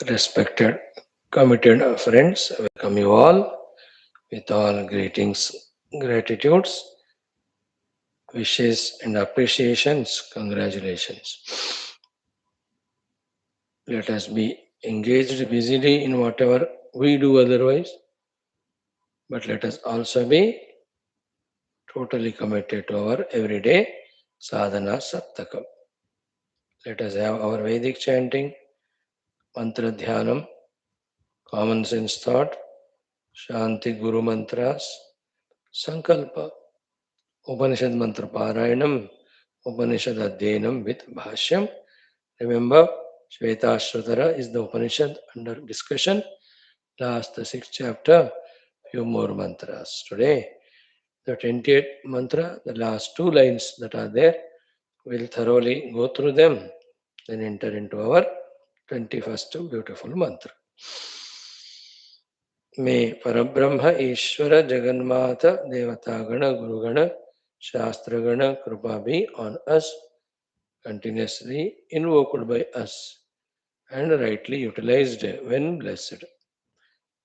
Respected, committed friends, welcome you all with all greetings, gratitudes, wishes, and appreciations. Congratulations. Let us be engaged busily in whatever we do otherwise, but let us also be totally committed to our everyday sadhana saptakam. Let us have our Vedic chanting, mantra dhyanam, common sense thought, Shanti Guru mantras, Sankalpa, Upanishad mantra Parayanam, Upanishad Adhyanam with Bhashyam. Remember, Shwethashwathara is the Upanishad under discussion. Last the sixth chapter, few more mantras. Today, the 28th mantra, the last two lines that are there, we'll thoroughly go through them, then enter into our 21st beautiful mantra. May Parabrahma Ishvara Jagannatha Devatagana Gurugana Shastragana Krupa be on us, continuously invoked by us and rightly utilized when blessed.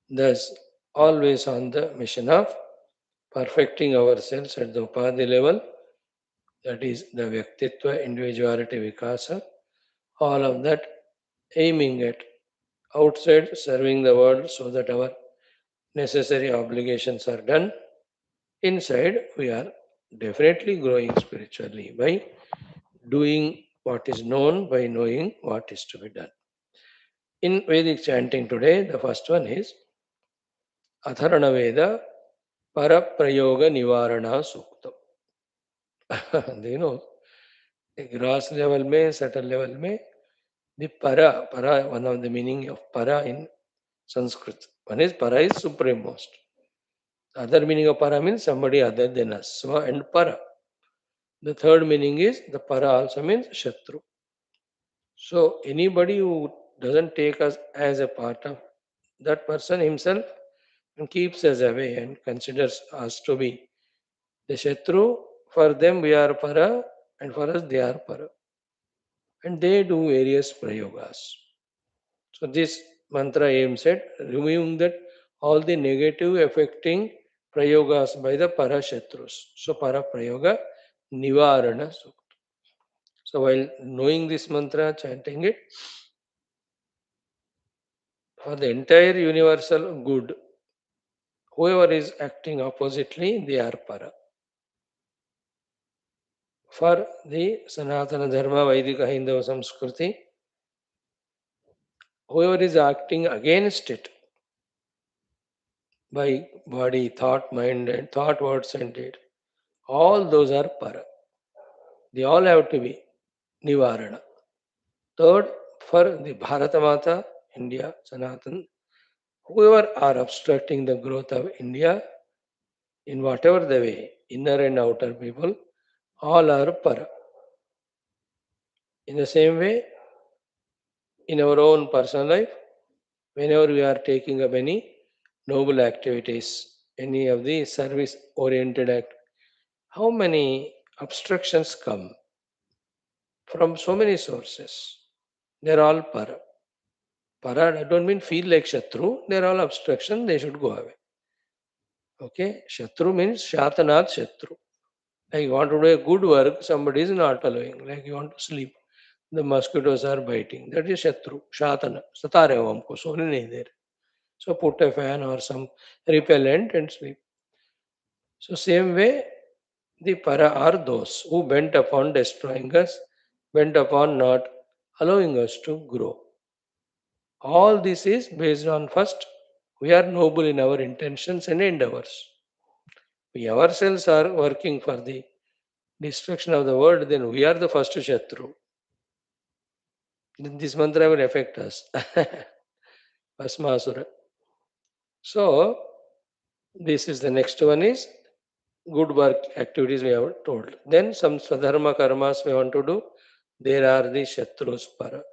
Thus, always on the mission of perfecting ourselves at the Upadhi level, that is the Vyaktitva individuality Vikasa, all of that aiming at outside serving the world so that our necessary obligations are done. Inside, we are definitely growing spiritually by doing what is known, by knowing what is to be done. In Vedic chanting today, the first one is Atharana Veda Paraprayoga Nivarana Sukta. Do you know? Gross level में, subtle level में, the para, one of the meaning of para in Sanskrit. One is para is supremost. Other meaning of para means somebody other than us. Swa and para. The third meaning is the para also means Shatru. So anybody who doesn't take us as a part of that person himself and keeps us away and considers us to be the Shatru, for them we are para and for us they are para. And they do various prayogas. So this mantra aims at removing that all the negative affecting prayogas by the para Shatrus. So para prayoga nivarana. So while knowing this mantra, chanting it, for the entire universal good, whoever is acting oppositely, they are para. For the Sanatana Dharma, Vaidika Hindava Samskriti, whoever is acting against it by body, thought, mind, and thought, words, and deed, all those are para. They all have to be nivarana. Third, for the Bharata Mata, India, Sanatan, whoever are obstructing the growth of India in whatever the way, inner and outer people, all are para. In the same way, in our own personal life, whenever we are taking up any noble activities, any of the service oriented act, how many obstructions come from so many sources? They're all para. Para, I don't mean feel like Shatru, they're all obstruction, they should go away. Okay? Shatru means Shatanat Shatru. Like you want to do a good work, somebody is not allowing. Like you want to sleep, the mosquitoes are biting. That is Shatru, Shatana. Satare ho humko, sone nahi de rahe. So put a fan or some repellent and sleep. So same way, the para are those who bent upon destroying us, bent upon not allowing us to grow. All this is based on first, we are noble in our intentions and endeavors. We ourselves are working for the destruction of the world, then we are the first Shatru. Then this mantra will affect us. Bhasmasura. So, this is the next one is good work activities we have told. Then some swadharma karmas we want to do. There are the Shatrus para.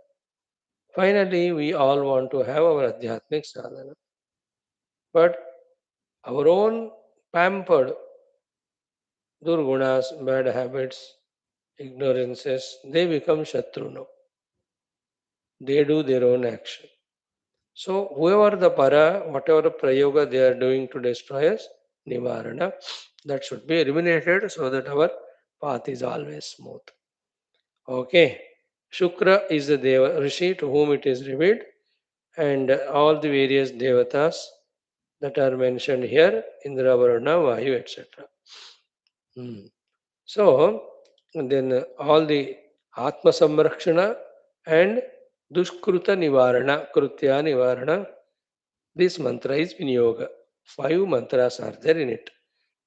Finally, we all want to have our Adhyatmic sadhana. But our own pampered durgunas, bad habits, ignorances, they become Shatru now. They do their own action. So whoever the para, whatever prayoga they are doing to destroy us, nivarana, that should be eliminated so that our path is always smooth. Okay. Shukra is the Deva Rishi to whom it is revealed, and all the various devatas that are mentioned here, Indra, Varuna, Vayu, etc. Hmm. So, then all the Atma Samrakshana and Dushkruta Nivarana, Krutya Nivarana, this mantra is Vinyoga. 5 mantras are there in it,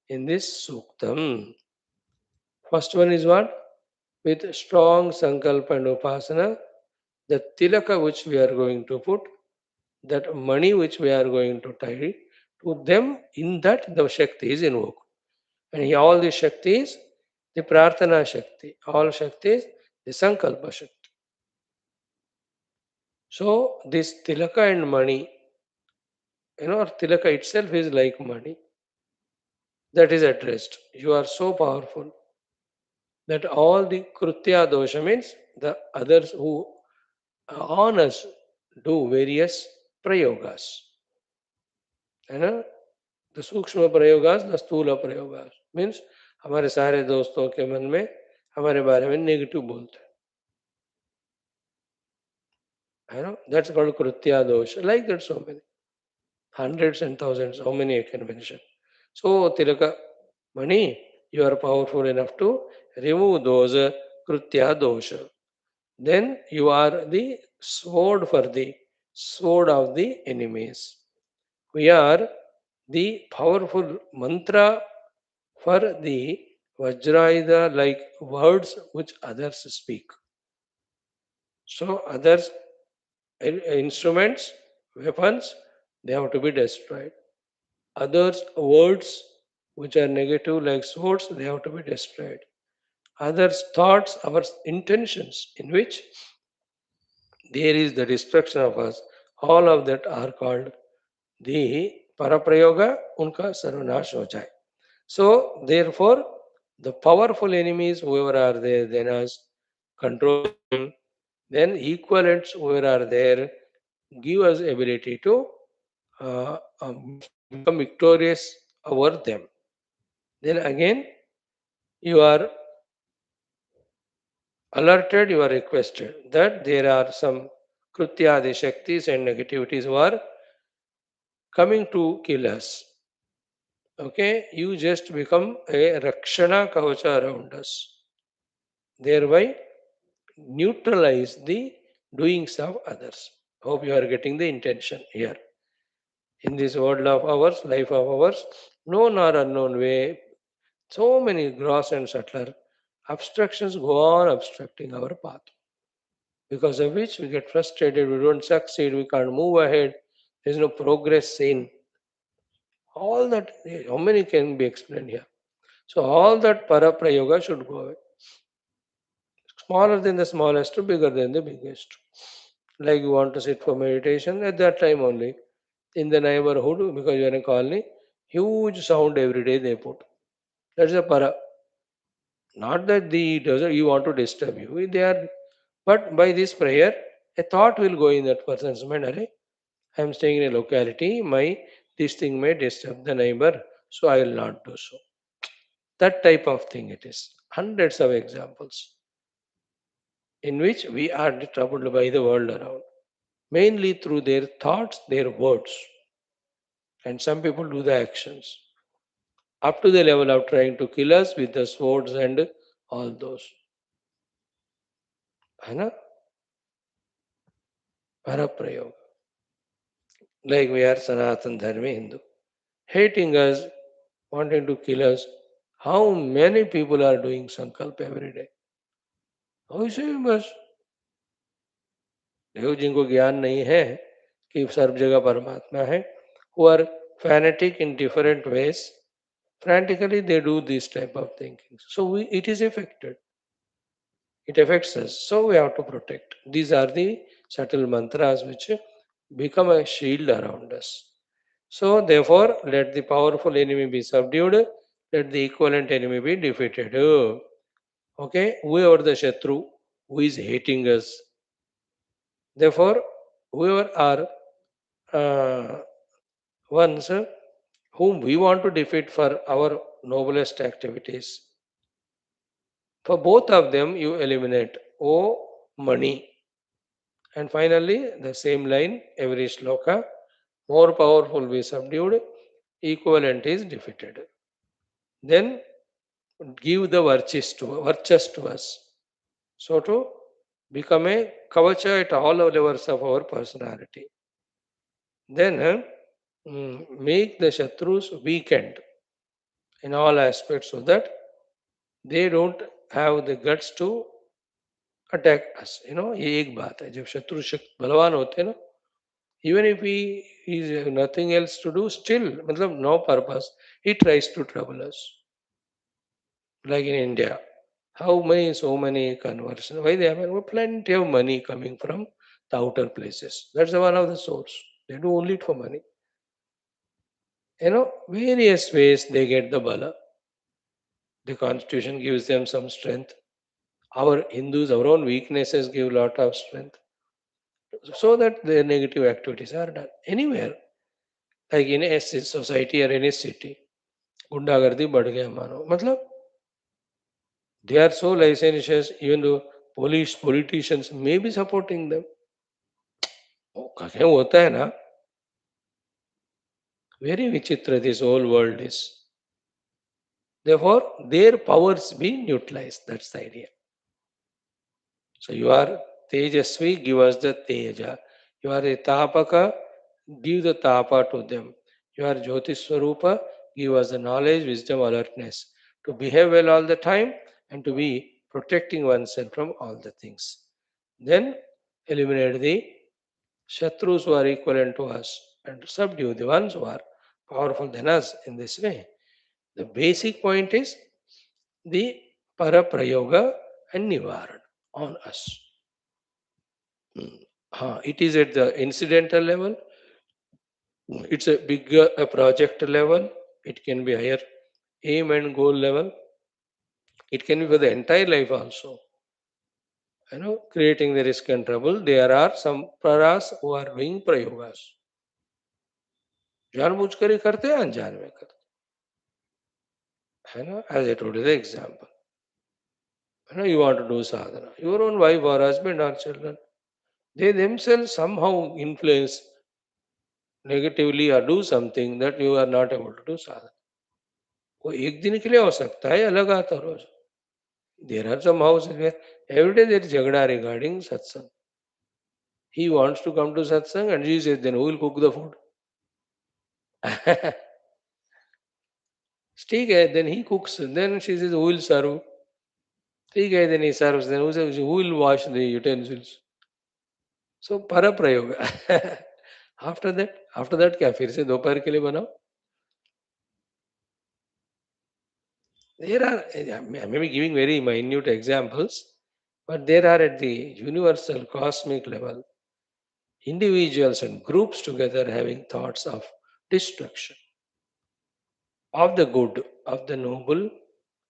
in this Suktam. First one is what? With strong Sankalpa and Upasana, the Tilaka which we are going to put, that money which we are going to tie to them, in that the Shakti is invoked. And all the Shaktis, the Prarthana Shakti, all Shaktis, the Sankalpa Shakti. So this Tilaka and money, Tilaka itself is like money that is addressed. You are so powerful that all the Krutya dosha means the others who on us do various prayogas. है ना? The सूक्ष्म प्रयोगास the स्थूल प्रयोगास means हमारे सारे दोस्तों के मन में हमारे बारे में नेगेटिव बोलते हैं, है ना? दैट्स कॉल्ड कृत्या दोष. Like that so many hundreds and thousands, how many I can mention. So Tilaka Mani, you are powerful enough to remove those kritya dosha. Then you are the sword of the enemies. We are the powerful mantra for the Vajrayuda like words which others speak. So others instruments, weapons, they have to be destroyed. Others words which are negative like swords, they have to be destroyed. Others thoughts, our intentions in which there is the destruction of us, all of that are called the paraprayoga, unka sarvanash ho jaye. So therefore, the powerful enemies, whoever are there, then us control them. Then equivalents, whoever are there, give us ability to become victorious over them. Then again, you are alerted, you are requested that there are some krutyadi shaktis and negativities who are coming to kill us. Okay, you just become a rakshana kavacha around us. Thereby neutralize the doings of others. Hope you are getting the intention here. In this world of ours, life of ours, known or unknown way, so many gross and subtler obstructions go on obstructing our path. Because of which we get frustrated, we don't succeed, we can't move ahead, there's no progress seen. All that, how many can be explained here? So all that paraprayoga should go away. Smaller than the smallest to bigger than the biggest. Like you want to sit for meditation, at that time only, in the neighborhood, because you are in a colony, huge sound every day they put. That's a para. Not that the doesn't you want to disturb you. They are, but by this prayer, a thought will go in that person's mind. "Arey, I am staying in a locality. This thing may disturb the neighbor, so I will not do so." That type of thing it is. Hundreds of examples in which we are troubled by the world around, mainly through their thoughts, their words, and some people do the actions up to the level of trying to kill us with the swords and all those. है ना? Paraprayog. Like we are Sanatan Dharmi Hindu. Hating us, wanting to kill us. How many people are doing Sankalp every day? वैसे भी बस देव जिनको ज्ञान नहीं है कि सर्व जगह परमात्मा है, who are fanatic in different ways, frantically they do this type of thinking. So it is affected. It affects us. So we have to protect. These are the subtle mantras which become a shield around us. So therefore, let the powerful enemy be subdued, let the equivalent enemy be defeated. Okay, whoever the Shatru who is hating us. Therefore, whoever are uh, ones whom we want to defeat for our noblest activities. For both of them, you eliminate O, money. And finally, the same line, every shloka, more powerful be subdued, equivalent is defeated. Then give the virtues to us. So to become a kavacha at all levels of our personality. Then make the Shatrus weakened in all aspects so that they don't have the guts to attack us. ये एक बात है जब शत्रु शक्त बलवान होते हैं ना even if he is nothing else to do still मतलब no purpose he tries to trouble us like in India how many so many conversions why they have plenty of money coming from the outer places that's one of the source they do only it for money various ways they get the bala the constitution gives them some strength our Hindus our own weaknesses give lot of strength so that their negative activities are done anywhere like in a society or any city गुंडागर्दी बढ़ गया मानो मतलब they are so licentious even though police politicians may be supporting them कहीं होता है ना very vichitra this whole world is therefore their powers be neutralized that's the idea so you are tejasvi give us the teja you are a tapaka give the tapa to them you are jyoti swarupa give us the knowledge wisdom alertness to behave well all the time and to be protecting oneself from all the things then eliminate the Shatrus who are equivalent to us and subdue the ones who are powerful than us in this way. The basic point is the Paraprayoga and Nivaran on us. It is at the incidental level, it's a bigger a project level, it can be higher aim and goal level, it can be for the entire life also. Creating the risk and trouble, there are some paras who are doing prayogas. जानबूझकर ही करते हैं अनजान में करते है ना as I told you the example you want to do sadhana your own wife or husband or children they themselves somehow influence negatively or do something that you are not able to do sadhana वो एक दिन के लिए हो सकता है अलग आता रोज there are some houses where every day there is jagda regarding satsang he wants to come to satsang and she says then who will cook the food ठीक है then he cooks then she says who will serve ठीक है then he serves then who will wash the utensils so paraprayoga after that क्या फिर से दोपहर के लिए बनाओ there are I may be giving very minute examples but there are at the universal cosmic level individuals and groups together having thoughts of destruction of the good of the noble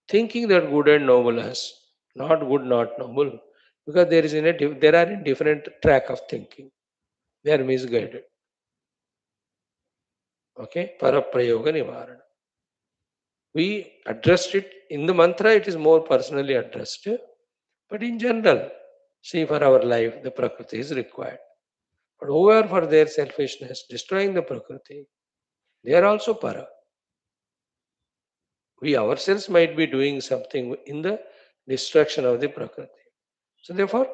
thinking that good and noble is not good not noble because there are in different track of thinking they are misguided okay paraprayoga nivarana we addressed it in the mantra it is more personally addressed but in general see for our life the prakriti is required but whoever for their selfishness destroying the prakriti they are also para we ourselves might be doing something in the destruction of the prakriti so therefore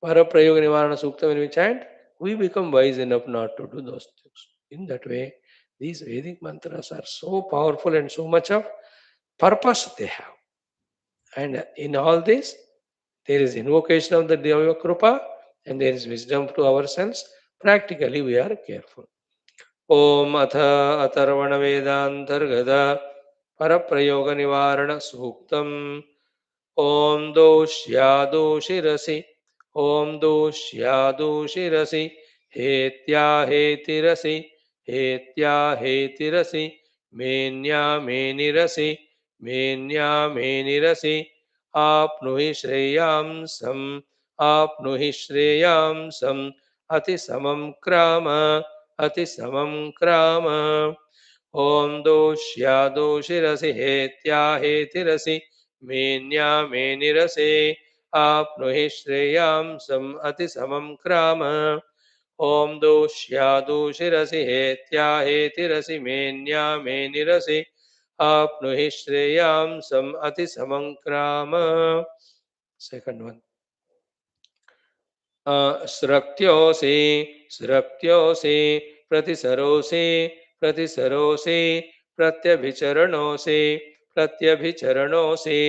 paraprayoga nivarana sukta when we chant we become wise enough not to do those things in that way these vedic mantras are so powerful and so much of purpose they have and in all this there is invocation of the Deva Krupa and there is wisdom to ourselves. Practically, we are careful. Om Atha Atharvana Vedantargada Paraprayoga Nivarana Suktam Om Doshya Shirasi Om Doshya Shirasi Hetya Hetirasi Hetya Hetirasi Menya Menirasi Menya Menirasi आपनुहि श्रेयांसम आपनुहि श्रेयांसम अति समम क्राम अतिसमं क्राम ॐ दोष्यादोषिरसि हेत्याहेतिरसि मेन्या मेनिरसे आप्नुहि श्रेयांसम् अतिसमं क्राम ॐ दोष्यादोषिरसि हेत्याहेतिरसि मेन्या मेनिरसि आप्नुहि श्रेयांसम् अतिसमं क्राम सेकंड वन स्रक्त्योऽसि स्रक्त्योऽसि प्रतिसरोऽसि प्रतिसरोऽसि प्रत्यभिचरणोऽसि प्रत्यभिचरणोऽसि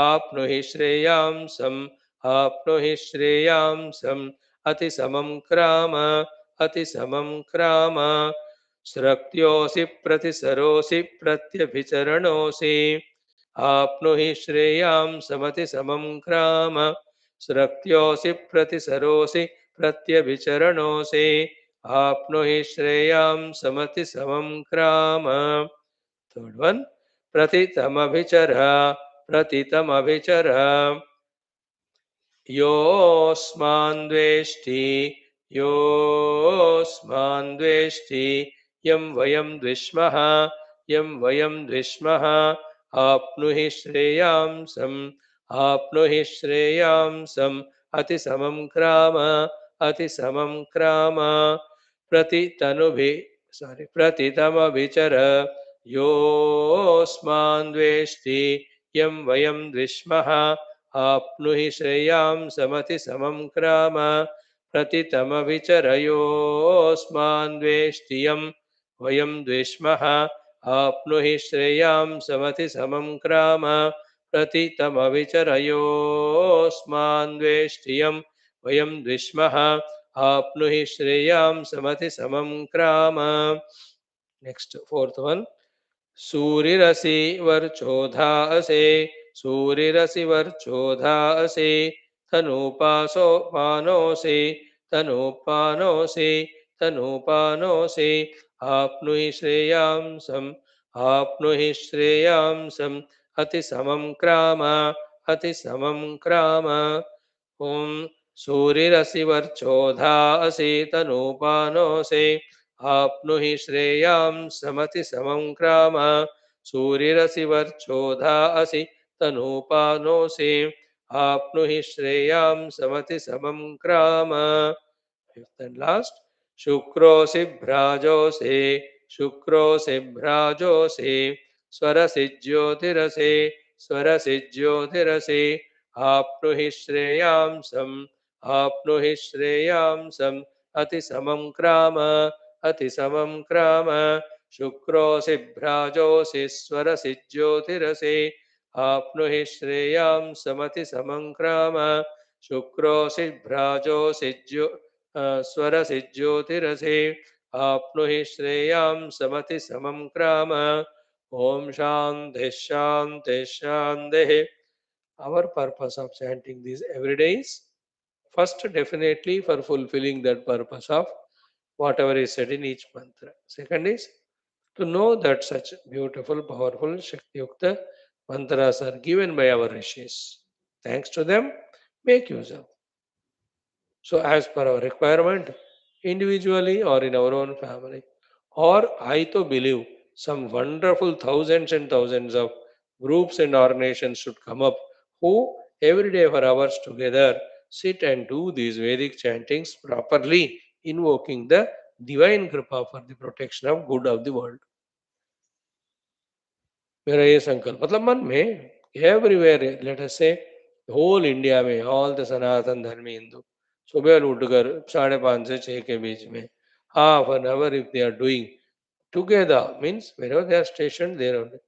आप्नुहि श्रेयांसम् आप्नुहि श्रेयांसम् अतिसमं क्राम अतिसमं क्राम स्रक्त्योऽसि प्रतिसरोऽसि प्रत्यभिचरणोऽसि आप्नुहि श्रेयांसमतिसमं क्राम स्रक्त्योऽसि प्रतिसरोऽसि प्रत्यभिचरणोऽसि आप्नुहि श्रेयांसमतिसमं क्राम थर्ड वन प्रतितमभिचर प्रतितमभिचर योऽस्मान् द्वेष्टि योऽस्मान् द्वेष्टि यं वयं द्विष्मः यं वयं द्विष्मः आप्नुहि श्रेयांसम् आप्नुहि श्रेयांसम् अतिसमं क्राम अतिसमं क्राम प्रतितमभिचर योऽस्मान् द्वेष्टि यं वयं द्विष्मः आप्नुहि श्रेयांसमतिसमं क्राम प्रतितमभिचर योऽस्मान् द्वेष्टि यं वयं द्विष्मः आप्नुहि श्रेयांसमतिसमं क्राम प्रतितमभिचर योऽस्मान् द्वेष्टि यं वयं द्विष्मः आप्नुहि श्रेयांसमतिसमं क्राम नेक्स्ट फोर्थ वन सूरिरसि वर्चोधासे सूरिरसि वर्चोधासे तनूपासो पानोसि तनूपानोसि तनूपानोसि आप्नुहि श्रेयांसम् आप्नुहि श्रेयांसम् अतिसमं क्राम अतिसमं क्राम ॐ सूरिरसि वर्चोधासि तनूपानोसि आप्नुहि श्रेयांसमतिसमं क्राम सूरिरसि वर्चोधासि तनूपानोसि आप्नुहि श्रेयांसमतिसमं क्राम फिफ्थ एंड लास्ट शुक्रोसि भ्राजोसि शुक्रोसि भ्राजोसि स्वरसि ज्योतिरसि स्वरसि ज्योतिरसि आप्नुहि श्रेयांसम् आप्नुहि श्रेयांसम् अतिसमं क्राम अतिसमं क्राम शुक्रोसि भ्राजोसि स्वरसि ज्योतिरसि आप्नुहि श्रेयांसमतिसमं क्राम शुक्रोसि भ्राजोसि स्वरसि ज्योतिरसि आप्नुहि श्रेयांसमतिसमं cram Om Shanti Shanti Shanti. Our purpose of chanting these every day is first, definitely for fulfilling that purpose of whatever is said in each mantra. Second is to know that such beautiful, powerful, Shakti Yukta mantras are given by our rishis. Thanks to them, make use of. So, as per our requirement, individually or in our own family, or I to believe some wonderful thousands and thousands of groups and organizations should come up who every day for hours together sit and do these Vedic chantings properly, invoking the divine kripa for the protection of good of the world. मेरा ये संकल्प मतलब मन में everywhere let us से whole India में all the सनातन धर्मी हिंदू सुबह उठकर 5:30 से 6 के बीच में half an hour if they are doing together means wherever they are stationed there only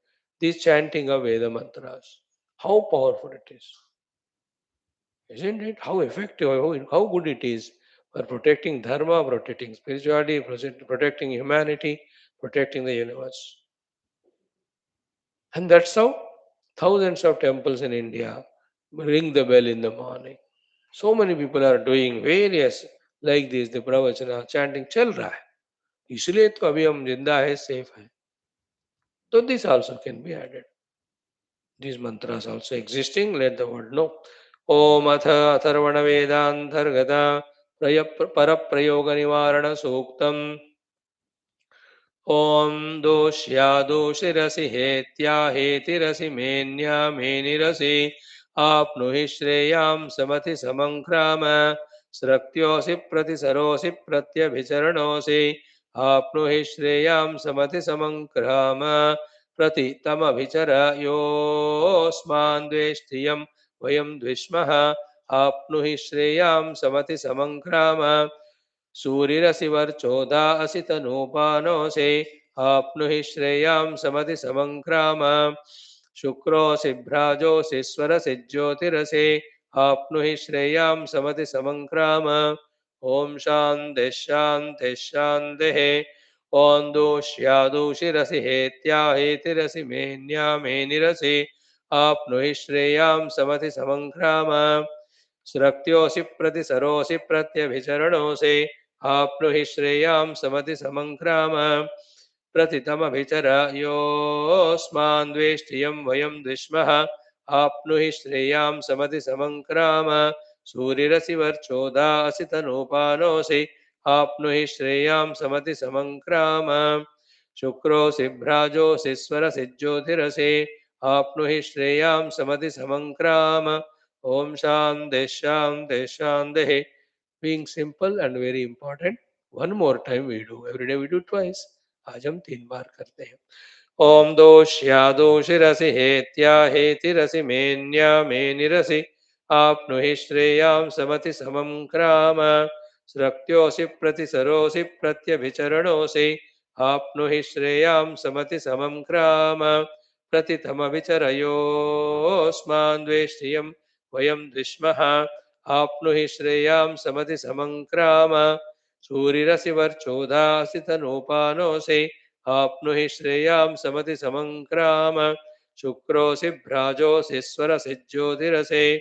this chanting of Veda mantras how powerful it is, isn't it? How effective, how good it is for protecting dharma, protecting spirituality, protecting humanity, protecting the universe. And that's how thousands of temples in India ring the bell in the morning. So many people are doing various like this, the pravachana chanting चल रहा है, इसलिए तो अभी हम जिंदा है, safe है. So this also can be added. These mantras also existing, let the world know. Om atha atharvana vedanthargata paraprayoga nivarana suktam Om doshya doshirasi hetya hetirasi menya menirasi apnuhi shreyam samati samankrama sraktyosi pratisarosi pratyabhicharanosi apnuhi shreyam samati samankrama prati tamabhichara yosman dveshtiyam vayam dvishmaha apnuhi shreyam samati samankrama सूर्यरसि वर्चोदा असि तनूपानोऽसि आप्नुहि श्रेयां समति समङ्क्राम शुक्रोऽसि भ्राजोऽसि स्वरसि ज्योतिरसि आप्नुहि श्रेयां समति समङ्क्राम ॐ शान्तिः शान्तिः शान्तिः ॐ दोष्यादूषिरसि हेत्याहेतिरसि मेन्यामेनिरसि आप्नुहि श्रेयां समति समङ्क्राम स्रक्त्योऽसि प्रतिसरोऽसि प्रत्यभिचरणोऽसि आप्नुहि श्रेयां समति समङ्क्राम प्रतितमभिचर योऽस्मान् द्वेष्टियं वयं द्विष्मः आप्नुहि श्रेयां समति समङ्क्राम सूरिरसि वर्चोदा असि तनूपानोऽसि आप्नुहि श्रेयां समति समङ्क्राम शुक्रोऽसि भ्राजोऽसि स्वरसि ज्योतिरसि आप्नुहि श्रेयां समति समङ्क्राम Om Shanti Shanti Shanti. Being simple and very important. One more time we do. Every day we do twice. आज हम 3 बार करते हैं. ओम दोष्या दोषिरसि हेत्या हेतिरसि मेन्या मेनिरसि आप्नुहि श्रेयां समति समं क्राम स्रक्त्योऽसि प्रतिसरोऽसि प्रत्यभिचरणोऽसि आप्नुहि श्रेयां समति समं क्राम प्रतितमविचरयोऽस्मान् द्वेष्टियं वयं द्विष्मः आप्नुहि श्रेयां समति समं क्राम सूरिरसि वर्चोदासि तनूपानोऽसि आप्नुहि श्रेयां समति समङ्क्राम शुक्रोऽसि भ्राजोऽसि स्वरसि ज्योतिरसि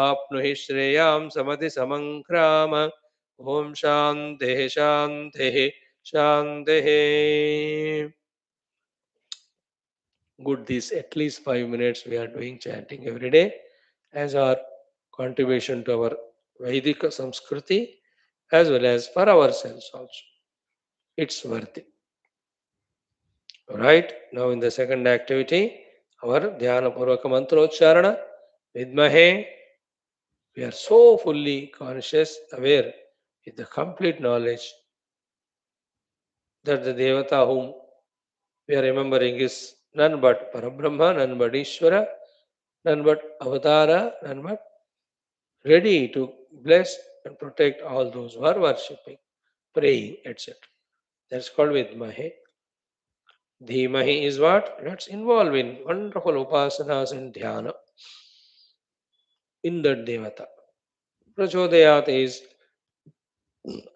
आप्नुहि श्रेयां समति समङ्क्राम ॐ शान्तिः शान्तिः शान्तिः. Good, this at least 5 minutes we are doing chanting every day as our contribution to our Vedic Samskriti as well as for ourselves also. It's worthy. Right, now in the second activity, our Dhyana Purvaka Mantrocharana, Vidmahe, we are so fully conscious, aware with the complete knowledge that the Devata whom we are remembering is none but Parabrahma, none but Ishvara, none but Avatara, none but ready to bless and protect all those who are worshipping, praying, etc. That's called Vidmahe. Dhimahi is what? Let's involve in wonderful upasanas and dhyana in that devata. Prachodayat is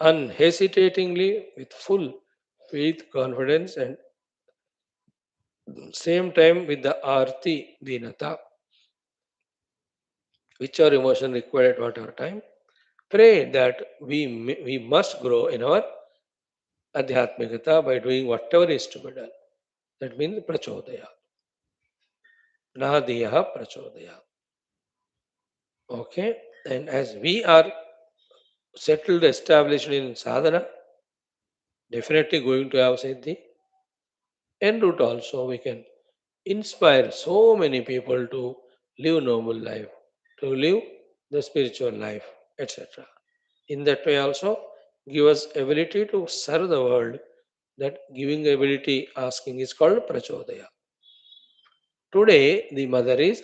unhesitatingly with full faith, confidence, and same time with the arti dinata, which are emotion required at whatever time. Pray that we must grow in our adhyatmikata by doing whatever is to be done. That means prachodayat. Nahadiyaha prachodayat. Okay, and as we are settled, established in sadhana, definitely going to have siddhi. En route also, we can inspire so many people to live noble life, to live the spiritual life, etc. In that way also, give us ability to serve the world. That giving ability, asking is called prachodaya. Today, the mother is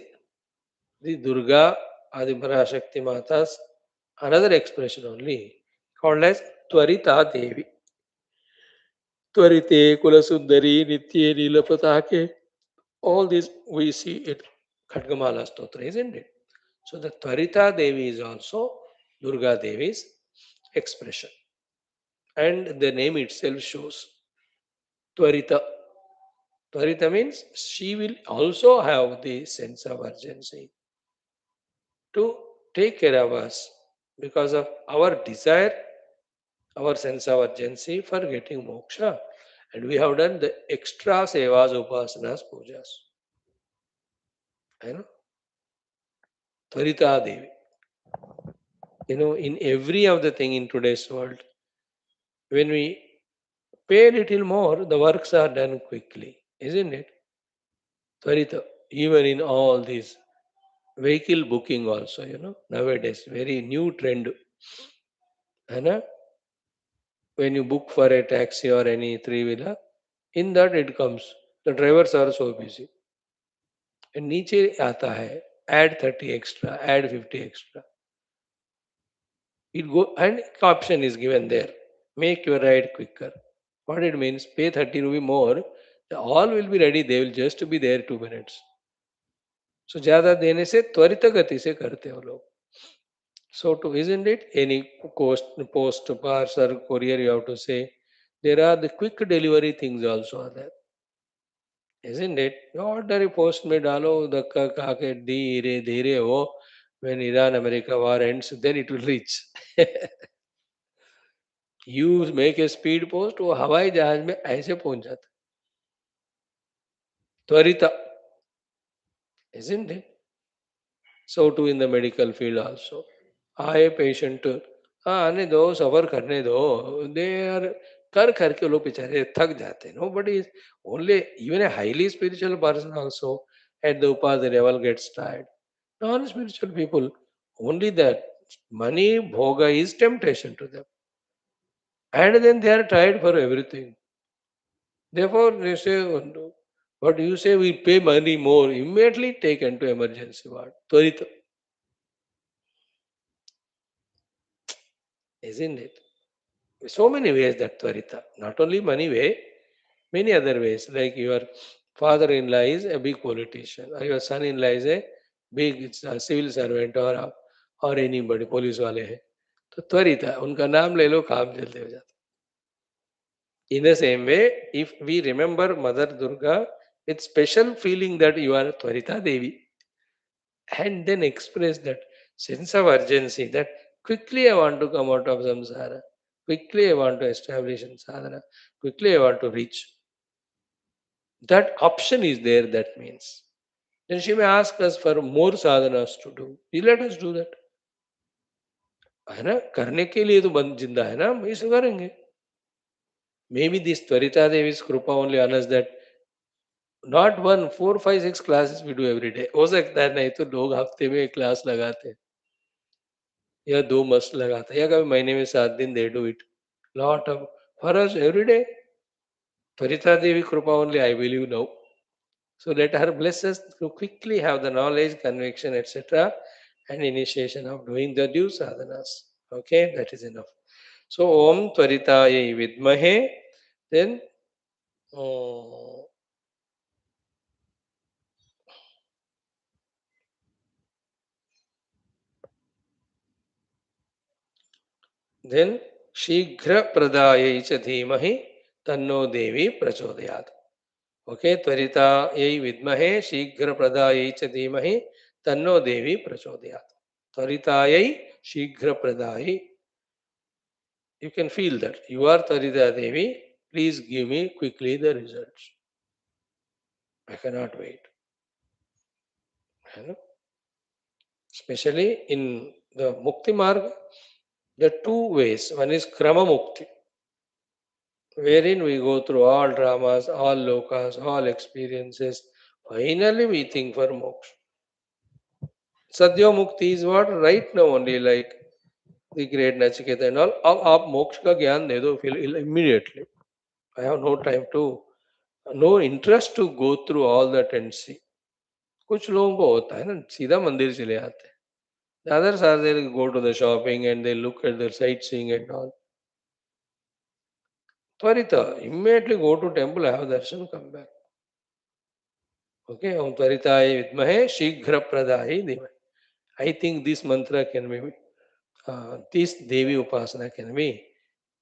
the Durga Adiparashakti Mata's another expression only called as Tvarita Devi. Tvarite Kulasundari Nitye Nilapatake. All this we see it Khatgamala Stotra, isn't it? So the Tvarita Devi is also Durga Devi's expression. And the name itself shows Tvarita. Tvarita means she will also have the sense of urgency to take care of us because of our desire, our sense of urgency for getting moksha. And we have done the extra sevas, upasanas, pujas. I know. Tvarita Devi. In every of the thing in today's world, when we Pay a little more, the works are done quickly, isn't it? Tvarita, even in all these vehicle booking also, nowadays, very new trend. है ना? When you book for a taxi or any three-wheeler, in that it comes. The drivers are so busy. And नीचे आता है, add 30 extra, add 50 extra. It go and option is given there. Make your ride quicker. What it means, pay 30 rupee more, all will be ready, they will just be there 2 minutes. So ज़्यादा देने से त्वरित गति से करते हो लोग. So to isn't it any post parcel courier you have to say there are the quick delivery things also are there, isn't it? Ordinary post में डालो धक्का खा के धीरे धीरे हो. When Iran America war ends, then it will reach. You make a speed post, वो हवाई जहाज में ऐसे पहुंच जाता त्वरित, isn't it? So too in the medical field also. आए पेशेंट, हाँ आने दो सफर करने दो. दे आर कर करके लोग बेचारे थक जाते हैं. No but is only even a highly spiritual person also at the upadhi level gets tired. Non spiritual people only that money bhoga is temptation to them, and then they are tired for everything. Therefore they say, "Oh, no." But you say we pay money more, immediately taken to emergency ward. Tvarita, isn't it? So many ways that Tvarita, not only money way, many other ways, like your father-in-law is a big politician, or your son-in-law is a big civil servant, or anybody, police वाले हैं, तो त्वरित है उनका नाम ले लो काम जल्दी हो जाता. In the same way, if we remember Mother Durga, it's special feeling that you are Tvarita Devi, and then express that sense of urgency that quickly I want to come out of samsara, quickly I want to establish in sadhana, quickly I want to reach. That option is there, that means. Then she may ask us for more sadhanas to do. We let us do that. है ना? करने के लिए तो बंद जिंदा है ना, हम इसे करेंगे. Maybe this Tvarita Devi's Krupa only on us that not one, 4, 5, 6 classes we do every day. हो सकता है नहीं तो लोग हफ्ते में एक क्लास लगाते हैं या 2 मस्त लगाते हैं या कभी महीने में 7 दिन they do it. Lot of for us every day. Tvarita Devi Krupa only I believe now. So let her bless us to quickly have the knowledge, conviction, etc. and initiation of doing the due sadhanas. Okay, that is enough. So Om Tvaritaye Vidmahe, then uh, then Shighra Pradaye cha Dhimahi Tanno Devi Prachodayat. Okay, Tvaritaye Vidmahe Shighra Pradaye cha Dhimahi Tanno Devi Prachodayat. Tvaritaye Shighra Pradaye. You can feel that. You are Tvarita Devi. Please give me quickly the results. I cannot wait. You know? Especially in the Mukti Marg, there are two ways. One is Krama Mukti, wherein we go through all dramas, all lokas, all experiences. Finally, we think for moksha. Sadhya Mukti is what? Right now only, like the great Nachiketa and all. अब आप मोक्ष का ज्ञान दे दो immediately. I have no time to, no interest to go through all that and see. कुछ लोगों को होता है ना सीधा मंदिर चले आते हैं. The others are they go to the shopping and they look at the sightseeing and all. Tvarita, immediately go to temple, have darshan, come back. Okay, Om Tvaritaye Vidmahe Shighra Pradaye Dhimahi. I think this mantra can be, this Devi Upasana can be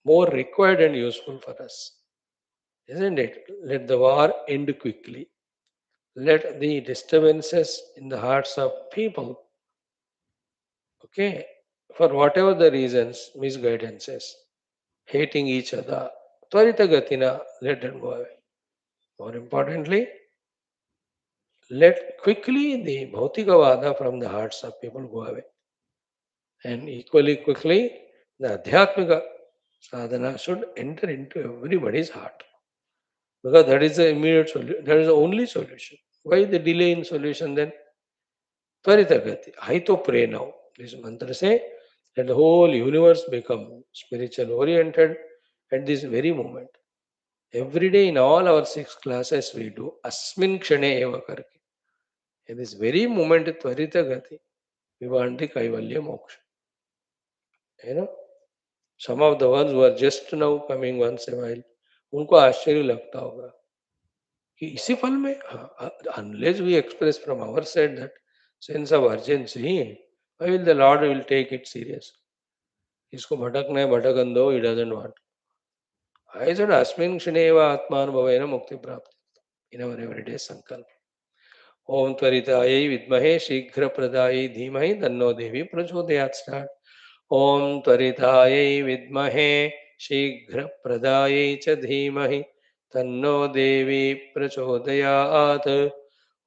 more required and useful for us. Isn't it? Let the war end quickly. Let the disturbances in the hearts of people, okay, for whatever the reasons, misguidances, hating each other, Tvarita Gatina, let them go away. More importantly, let quickly the Bhautikavada from the hearts of people go away. And equally quickly, the Adhyatmika, Sadhana should enter into everybody's heart because that is the immediate solution. That is the only solution. Why the delay in solution then? Tvaritagati. I to pray now. This mantra say that the whole universe become spiritual oriented at this very moment. Every day in all our 6 classes we do asmin kshane eva karke. In this very moment tvaritagati, we want the kaivalya moksha. You know, some of the ones who are just now coming once a while, उनको आश्चर्य लगता होगा कि इसी पल में unless we express from our side that sense of urgency, why will the Lord will take it serious? इसको भटकना है भटकन दो, he doesn't want. I said अस्मिन् क्षणे एव आत्मानुभवेन मुक्ति प्राप्ति in our everyday sankalpa. ओम त्वरितायै विद्महे शीघ्रप्रदायै धीमहि तन्नो देवी प्रचोदयात्. Start. ओम त्वरितायै विद्महे शीघ्रप्रदायै च धीमहि तन्नो देवी प्रचोदयात्.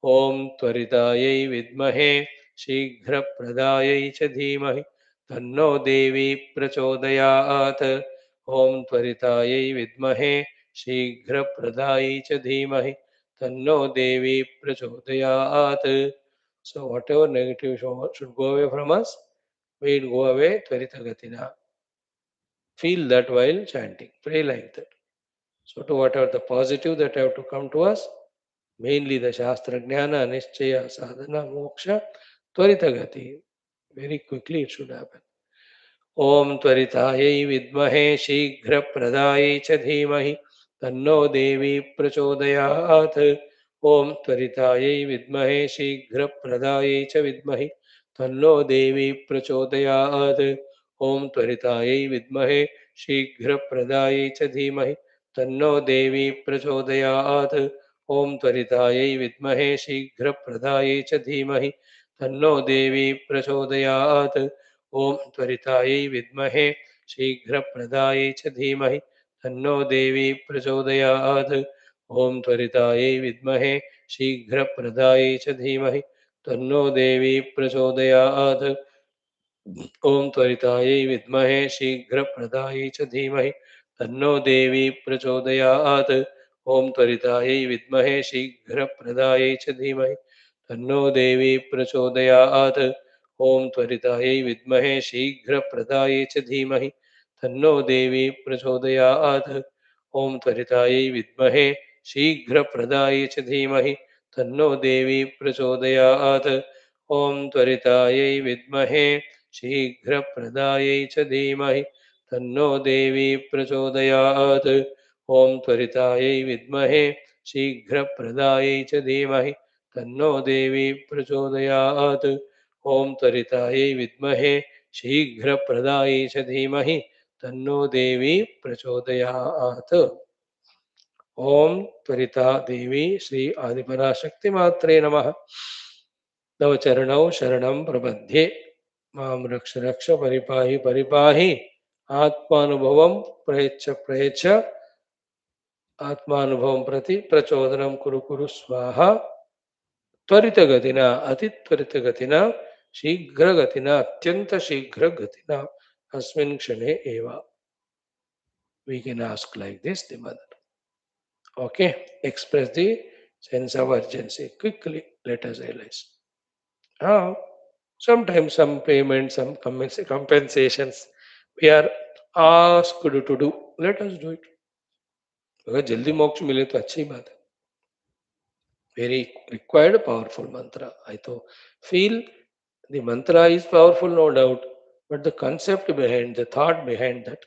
ओम त्वरितायै विद्महे शीघ्रप्रदायै च धीमहि तन्नो देवी प्रचोदयात्. ओम त्वरितायै विद्महे शीघ्रप्रदायै च धीमहि तन्नो देवी प्रचोदयात्. So whatever negative should go away from us, may it go away Tvaritagatina. Feel that while chanting. Pray like that. So to whatever the positive that have to come to us, mainly the Shastra Jnana, Nishchaya, Sadhana, Moksha, Tvaritagati. Very quickly it should happen. ओम त्वरितायै विद्महे शीघ्रप्रदायै च धीमहि तन्नो देवी प्रचोदयात्. ओम त्वरितायै विद्महे शीघ्रप्रदायै च विद्महि तन्नो देवी प्रचोदयात्. ओम त्वरितायै विद्महे शीघ्रप्रदायै च धीमहि तन्नो देवी प्रचोदयात्. ओम त्वरितायै विद्महे शीघ्रप्रदायै च धीमहि तन्नो देवी प्रचोदयात्. ओम त्वरितायै विद्महे शीघ्रप्रदायै च धीमहि तन्नो देवी प्रचोदयात्. ओम त्वरितायै विद्महे शीघ्रप्रदायै च धीमहि तन्नो देवी प्रचोदयात्. ओम त्वरितायै विद्महे शीघ्रप्रदायै च धीमहि तन्नो देवी प्रचोदयात्. ओम त्वरितायै विद्महे शीघ्रप्रदायै च धीमहि तन्नो देवी प्रचोदयात्. ओम त्वरितायै विद्महे शीघ्रप्रदायै च धीमहि तन्नो देवी प्रचोदयात्. ओम त्वरितायै विद्महे शीघ्रप्रदायै च धीमहि तन्नो देवी प्रचोदयात्. ओम त्वरितायै विद्महे शीघ्रप्रदायै च धीमहि तन्नो देवी प्रचोदयात्. ओम त्वरितायै विद्महे शीघ्रप्रदायै च धीमहि तन्नो देवी प्रचोदयात्. ओम त्वरितायै विद्महे शीघ्रप्रदायै च धीमहि तन्नो देवी प्रचोदयात्. ओम त्वरिता देवी श्री आदिपराशक्ति मात्रे नमः. तव चरणौ शरणं प्रपद्ये. मां रक्ष रक्ष परिपाहि परिपाहि. आत्मानुभवं प्रयच्छ प्रयच्छ. आत्मानुभवं प्रति प्रचोदनं कुरु कुरु स्वाहा. त्वरितगतिना अतित्वरितगतिना शीघ्रगतिना अत्यंत शीघ्रगतिना अस्मिन् क्षणे एव. We can ask like this, the mother. Okay, express the sense of urgency quickly. Let us realize. Now, sometimes some payment, some compensations we are asked to do. Let us do it. अगर जल्दी मोक्ष मिले तो अच्छी बात है. Very required powerful mantra. I to feel the mantra is powerful, no doubt, but the concept behind, the thought behind that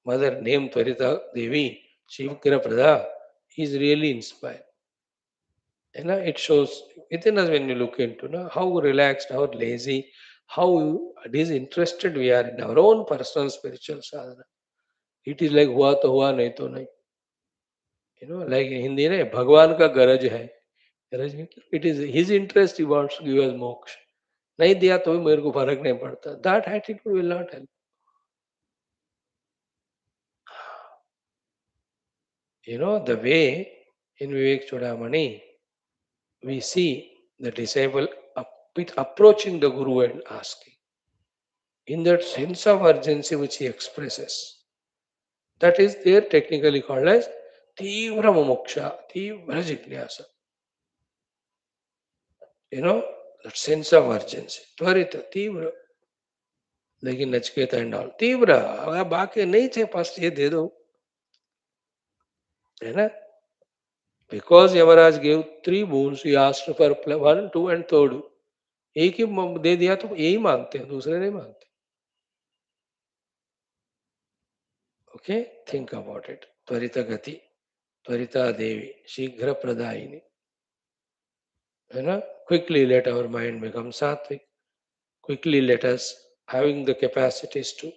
mother named Tvarita Devi, Shivkira Prada, is really inspired. And it shows within us when you look into how relaxed, how lazy, how disinterested we are in our own personal spiritual sadhana. It is like हुआ तो हुआ नहीं तो नहीं. Like in Hindi, ने भगवान का गरज है. गरज में it is his interest he wants to give us moksha. नहीं दिया तो भी मेरे को फर्क नहीं पड़ता. That attitude will not help. The way in Vivek Chudamani, we see the disciple approaching the Guru and asking. In that sense of urgency which he expresses, That is there technically called as Tivra Mumuksha, Tivra Jignasa. That sense of urgency. Tvarita, Tivra. लेकिन Nachiketa and all तीव्र अब बाकी नहीं थे first ये दे दो है ना because Yamraj gave 3 boons he asked for 1, 2 and 3rd एक ही दे दिया तो यही मांगते हैं दूसरे नहीं मांगते ओके थिंक अबाउट इट त्वरित गति त्वरिता देवी शीघ्र प्रदायिनी है ना quickly let our mind become sattvic quickly let us having the capacities to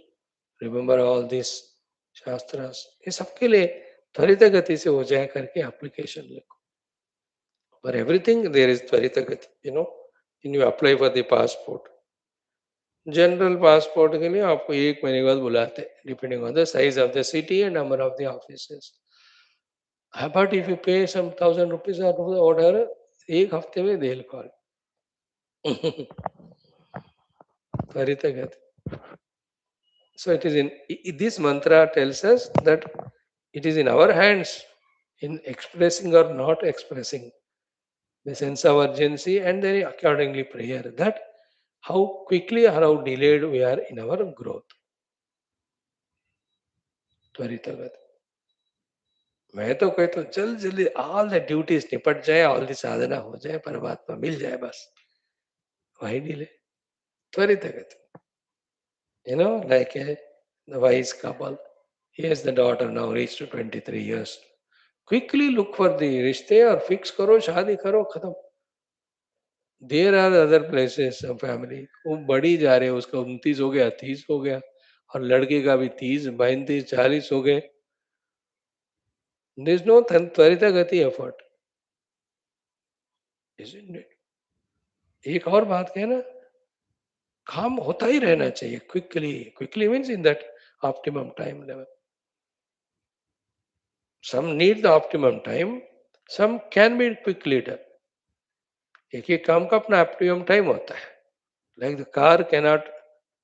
remember all this shastras ये सबके लिए त्वरित गति से हो जाए करके एप्लीकेशन लिखो for everything there is tvarit gati in you apply for the passport general passport के लिए आपको 1 महीने के बाद बुलाते हैं depending on the size of the city and number of the offices but if you pay some 1,000 rupees order 1 हफ्ते में देल कॉल त्वरित गति so it is in this mantra tells us that it is in our hands in expressing or not expressing the sense of urgency and then accordingly prayer that how quickly or how delayed we are in our growth त्वरित गति मैं तो कहता हूँ जल्द जल्दी all the duties निपट जाए ऑल द साधना हो जाए परमात्मा मिल जाए बस वही डिले त्वरित गति like the wise couple yes the daughter now reached to 23 years quickly look for the रिश्ते और फिक्स करो शादी करो खत्म there are other places family वो बढ़ी जा रहे उसका 29 हो गया 30 हो गया और लड़के का भी 30 32 40 हो गए There is no त्वरित गति एफर्ट एक और बात क्या है ना काम होता ही रहना चाहिए quickly quickly means in that optimum time level some need the optimum time some can be quickly done एक एक काम का अपना ऑप्टिमम टाइम होता है like the car can not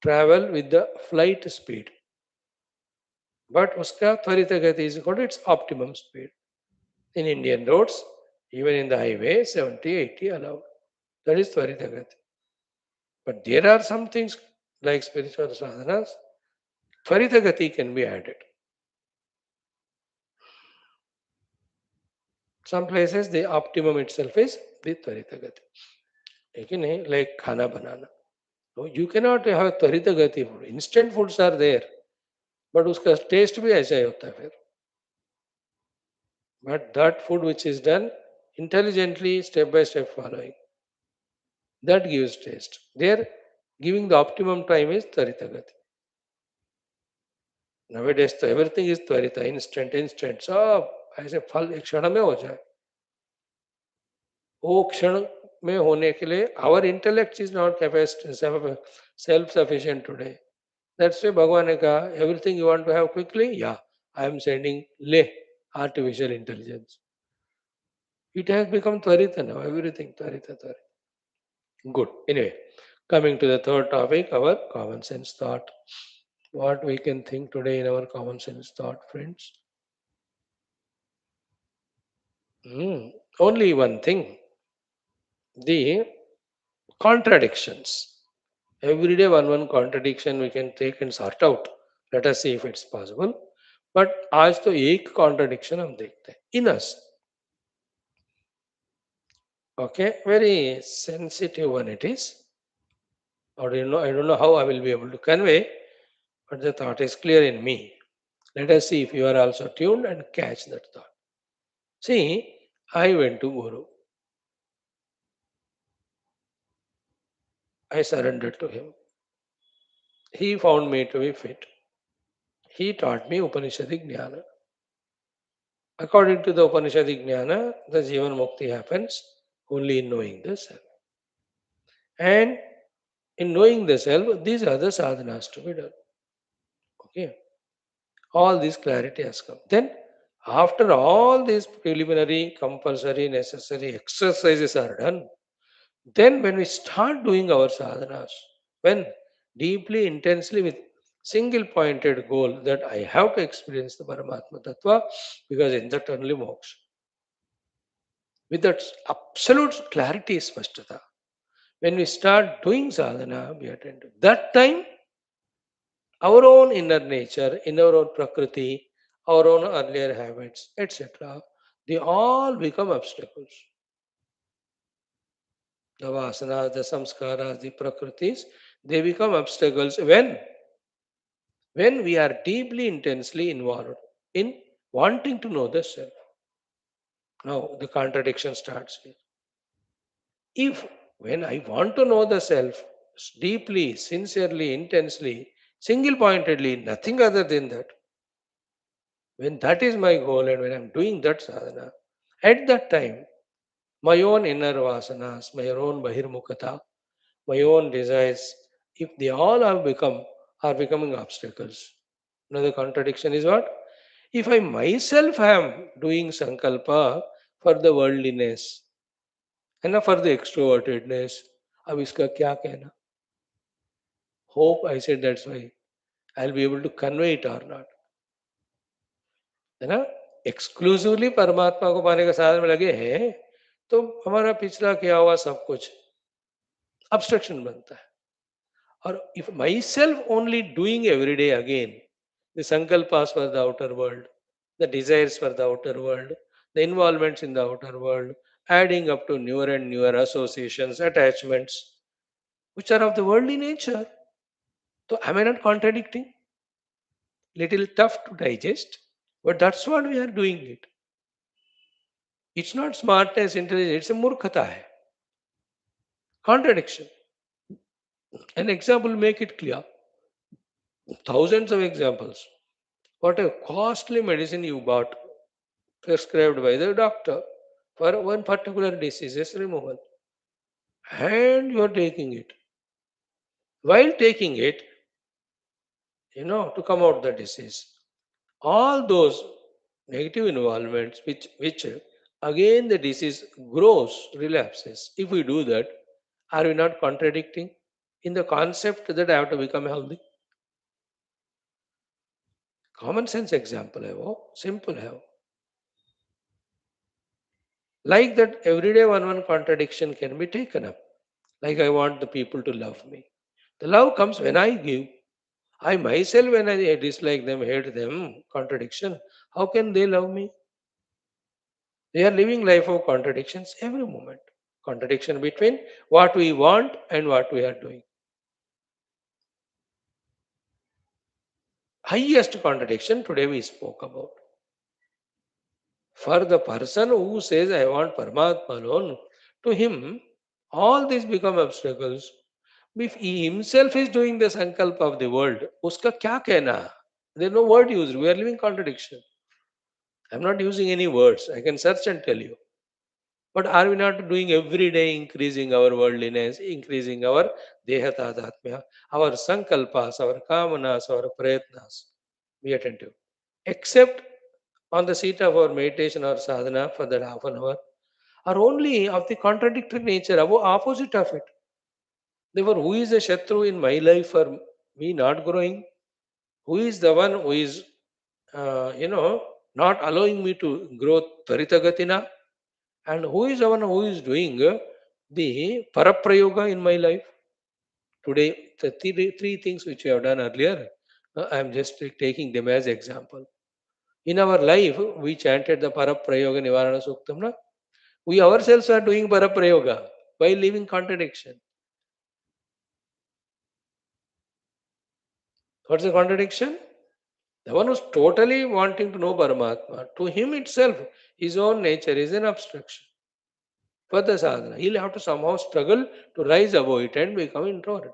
travel with the flight speed but उसका त्वरित गति is equal to its optimum speed in Indian roads even in the highway 70 80 allowed that is tvarita gati but there are some things like spiritual sadhanas tvarita gati can be added some places the optimum itself is the tvarita gati लेकिन नहीं like खाना बनाना no you cannot have tvarita gati food instant foods are there but उसका test भी ऐसा ही होता है फिर but that food which is done intelligently step by step following that gives taste there giving the optimum time is tvarita gati nowadays तो everything is tvarita instant सब ऐसे फल एक क्षण में हो जाए वो क्षण में होने के लिए our intellect is not capacity self sufficient today that's why भगवान ने कहा everything you want to have quickly yeah I am sending le artificial intelligence it has become tvarita now everything tvarita good anyway coming to the third topic our common sense thought what we can think today in our common sense thought friends only one thing the contradictions every day one contradiction we can take and sort out let us see if it's possible but आज तो एक contradiction हम देखते हैं in us okay very sensitive one it is or I don't know how I will be able to convey but the thought is clear in me let us see if you are also tuned and catch that thought see I went to Guru I surrendered to him he found me to be fit he taught me Upanishadic Jnana according to the Upanishadic Jnana the Jivan Mukti happens only in knowing the self and in knowing the self these are the sadhanas to be done okay all this clarity has come then after all these preliminary compulsory necessary exercises are done then when we start doing our sadhanas when deeply intensely with single pointed goal that I have to experience the Paramatma Tattva, because in that only moksha. With that absolute clarity, Spashtata. When we start doing sadhana, we attend to that time, our own inner nature, in our own prakriti, our own earlier habits, etc., they all become obstacles. The vasanas, the samskaras, the prakritis, they become obstacles when we are deeply, intensely involved in wanting to know the self. Now the contradiction starts here. If when I want to know the self deeply, sincerely, intensely, single pointedly, nothing other than that, when that is my goal and when I'm doing that sadhana, at that time, my own inner vasanas, my own bahirmukata, my own desires, if they all are becoming obstacles. Another contradiction is what? If I myself am doing sankalpa for the worldliness and for the extrovertedness, अब इसका क्या कहना? Hope I said that's why I'll be able to convey it or not. है ना? Exclusively परमात्मा को पाने के साधन में लगे हैं तो हमारा पिछला किया हुआ सब कुछ obstruction बनता है. Or if myself only doing every day again the sankalpas for the outer world, the desires for the outer world, the involvements in the outer world, adding up to newer and newer associations, attachments, which are of the worldly nature. So am I not contradicting? Little tough to digest, but that's what we are doing it. It's not smartness, intelligence, it's a murkhata hai. Contradiction. An example make it clear. Thousands of examples. What a costly medicine you bought, prescribed by the doctor for one particular disease's removal. And you are taking it. While taking it, to come out the disease. All those negative involvements which again the disease grows, relapses. If we do that, are we not contradicting in the concept that I have to become healthy? Common sense example I have, simple I have. Like that, everyday one contradiction can be taken up. Like I want the people to love me. The love comes when I give. I myself, when I dislike them, hate them, contradiction. How can they love me? They are living life of contradictions every moment. Contradiction between what we want and what we are doing. Highest contradiction today we spoke about. For the person who says, I want Paramatma alone, to him, all these become obstacles. If he himself is doing the sankalpa of the world, uska kya कहना? There is no word used. We are living contradiction. I am not using any words. I can search and tell you. But are we not doing every day increasing our worldliness, increasing our dehatadhatmya, our sankalpas, our kamanas, our prayatnas? Be attentive. Except on the seat of our meditation or sadhana for that half an hour, are only of the contradictory nature, opposite of it. Therefore, who is the Shatru in my life for me not growing? Who is the one who is, not allowing me to grow Tvaritagatina? And who is the one who is doing the Paraprayoga in my life? Today, the three things which we have done earlier, I am just taking them as example. In our life, we chanted the Paraprayoga Nivarana Suktam. Na? We ourselves are doing Paraprayoga by living contradiction. What's the contradiction? The one who's totally wanting to know Paramatma, to him itself, his own nature is an obstruction for the sadhana. He'll have to somehow struggle to rise above it and become introvert.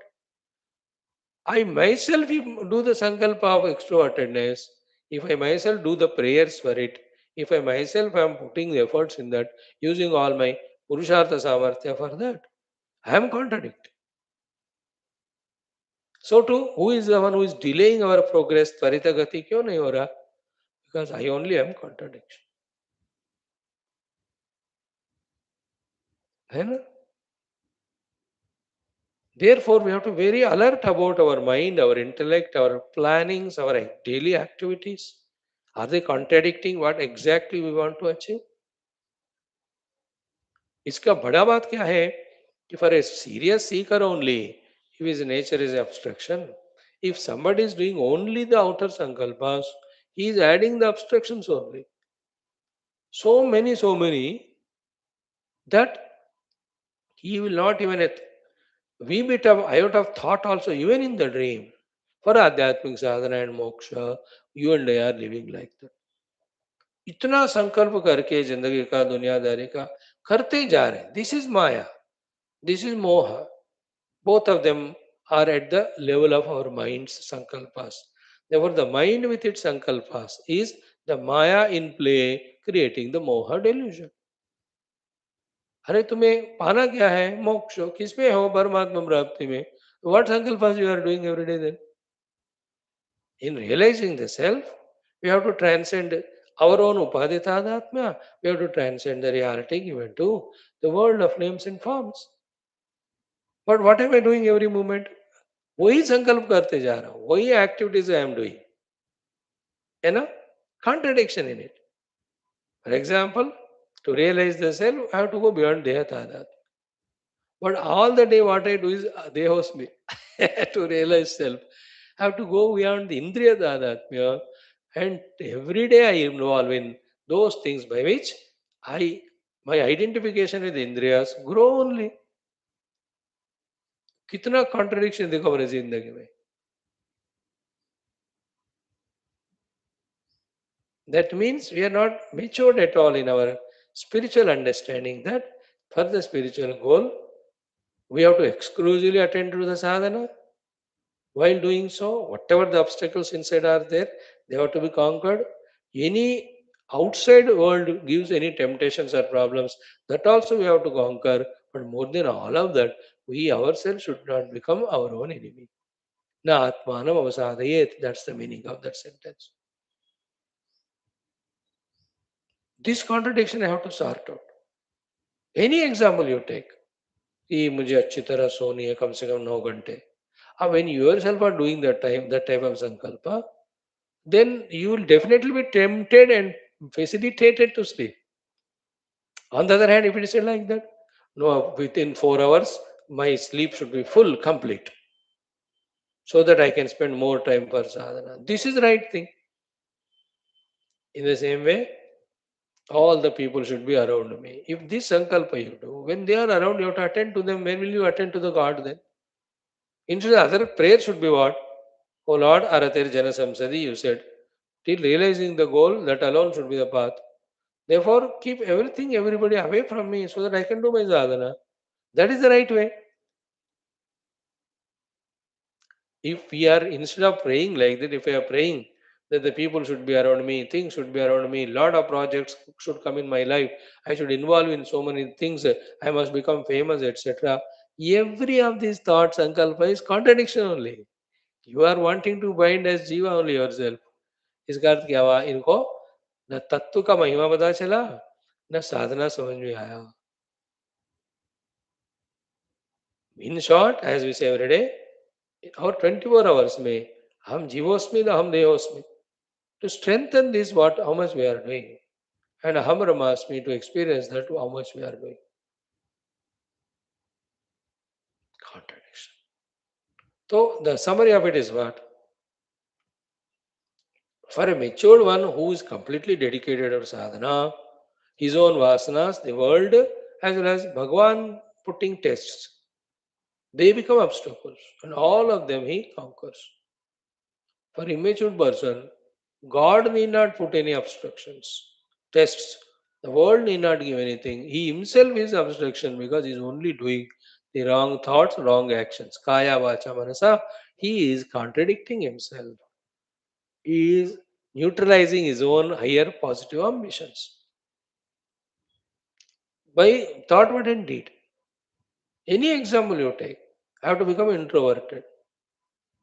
I myself if do the sankalpa of extrovertedness, if I myself do the prayers for it, if I myself am putting the efforts in that, using all my purushartha samarthya for that, I am contradicting. So too, who is the one who is delaying our progress? Tvarita gati क्यों नहीं हो रहा? Because I only am contradiction. है ना? Therefore, we have to be very alert about our mind, our intellect, our plannings, our daily activities. Are they contradicting what exactly we want to achieve? इसका बड़ा बात क्या है कि for a serious seeker only, if his nature is abstraction, if somebody is doing only the outer sankalpas, he is adding the abstractions only. So many, that he will not even a wee bit of iota of thought also, even in the dream. For Adhyatmic sadhana and moksha, you and I are living like that. इतना संकल्प करके जिंदगी का दुनियादारी का करते जा रहे हैं. This is Maya. This is Moha. Both of them are at the level of our mind's sankalpas. Therefore, the mind with its sankalpas is the Maya in play, creating the Moha delusion. अरे तुम्हें पाना क्या है? मोक्ष. किसमें हो? परमात्मा प्राप्ति में. What sankalpas you are doing every day then? In realizing the self, we have to transcend our own upaditadatma. We have to transcend the reality given to the world of names and forms. But what am I doing every moment? वही संकल्प करते जा रहा हूँ, वही activities I am doing, है ना? Contradiction in it. For example, to realize the self, I have to go beyond deha tadat. But all the day, what I do is dehosmi to realize self. I have to go beyond the indriya tadatmya, and every day I involve in those things by which I my identification with indriyas grow only. कितना contradiction देखो हमारी जिंदगी में. That means we are not matured at all in our spiritual understanding that for the spiritual goal, we have to exclusively attend to the sadhana. While doing so, whatever the obstacles inside are there, they have to be conquered. Any outside world gives any temptations or problems, that also we have to conquer. But more than all of that, we ourselves should not become our own enemy. Na atmanam avasadayet. That's the meaning of that sentence. This contradiction I have to sort out. Any example you take, कि मुझे अच्छी तरह सोनी है कम से कम 9 घंटे. When you yourself are doing that type of sankalpa, then you will definitely be tempted and facilitated to sleep. On the other hand, if it is like that, no, within 4 hours, my sleep should be full, complete, so that I can spend more time for sadhana. This is the right thing. In the same way, all the people should be around me. If this sankalpa you do, when they are around, you have to attend to them. When will you attend to the God then? Instead, other prayer should be what? Oh Lord, Aratir Jana Samsadi, you said. Till realizing the goal, that alone should be the path. Therefore, keep everything, everybody away from me so that I can do my sadhana. That is the right way. If we are, instead of praying like that, if we are praying that the people should be around me, things should be around me, lot of projects should come in my life, I should involve in so many things, I must become famous, etc. Every of these thoughts, Sankalpa, is contradiction only. You are wanting to bind as Jiva only yourself. इसका अर्थ क्या हुआ? इनको न तत्व का महिमा पता चला, न साधना समझ में आया. इन शॉर्ट, एज वी से एवरी डे, और 24 hours में हम जीवोस्मि न हम देहोस्मि. To strengthen this, what how much we are doing, and hum ramasmi, to experience that how much we are doing. Contradiction. So the summary of it is what? For a matured one who is completely dedicated to sadhana, his own vasanas, the world, as well as Bhagavan putting tests, they become obstacles, and all of them he conquers. For immature person, God need not put any obstructions, tests. The world need not give anything. He himself is obstruction because he is only doing the wrong thoughts, wrong actions. Kaya, vacha, manasa. He is contradicting himself. He is neutralizing his own higher positive ambitions by thought, word, and deed. Any example you take, I have to become introverted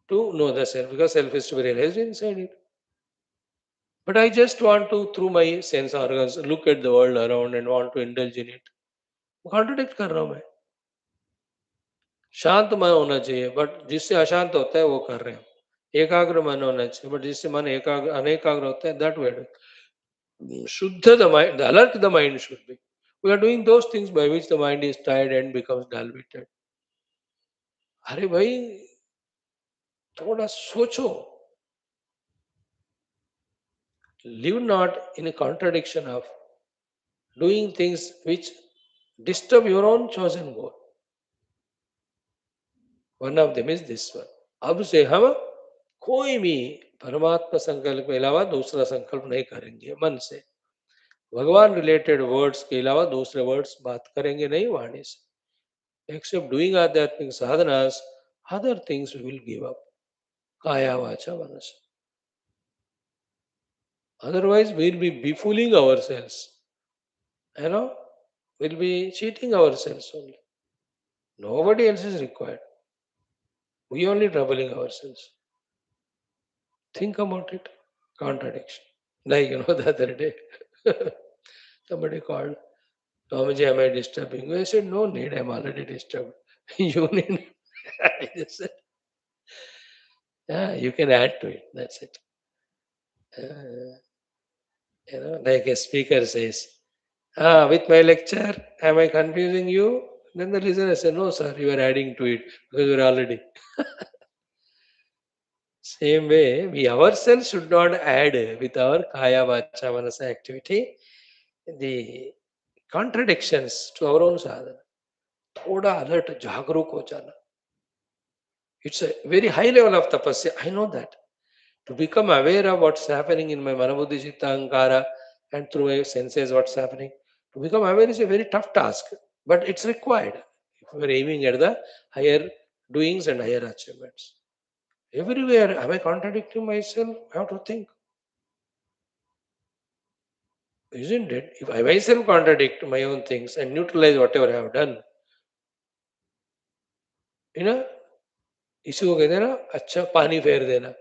to know the self because self is to be realized inside it. But I just want to, through my sense organs, look at the world around and want to indulge in it. Contradict कर रहा हूं मैं. शांत मन होना चाहिए, but जिससे अशांत होता है वो कर रहे हैं। एकाग्र मन होना चाहिए, बट जिससे मन एकाग्र अनेकाग्र होता है, दैट वे शुद्ध the mind, alert the mind should be. We are doing those things by which the mind is tired and becomes dull-witted. अरे भाई, थोड़ा सोचो. Live not in a contradiction of doing things which disturb your own chosen goal. One of them is this one. अब से हम कोई भी परमात्मा संकल्प के अलावा दूसरा संकल्प नहीं करेंगे मन से. भगवान रिलेटेड वर्ड्स के अलावा दूसरे वर्ड्स बात करेंगे नहीं वाणी से. Except doing adhyatmic sadhanas, other things we will give up. Kaya vacha manasa. Otherwise, we'll be befooling ourselves. You know, we'll be cheating ourselves only. Nobody else is required. We only troubling ourselves. Think about it. Contradiction. Like, the other day, somebody called, Swamiji, am I disturbing you? I said, no need, I'm already disturbed. You need. I just said, yeah, you can add to it. That's it. Like a speaker says, with my lecture, am I confusing you? Then the listener says, no, sir, you are adding to it because you're already. Same way, we ourselves should not add with our Kaya Vacha Manasa activity the contradictions to our own sadhana. Thoda alert, jagruk ho jana. It's a very high level of tapasya. I know that. To become aware of what's happening in my Manabuddhi Chitta Ahankara and through my senses what's happening, to become aware is a very tough task, but it's required if we're aiming at the higher doings and higher achievements. Everywhere, am I contradicting myself? I have to think, isn't it? If I myself contradict my own things and neutralize whatever I have done, you know, इसी को कहते हैं ना अच्छा पानी फेर देना.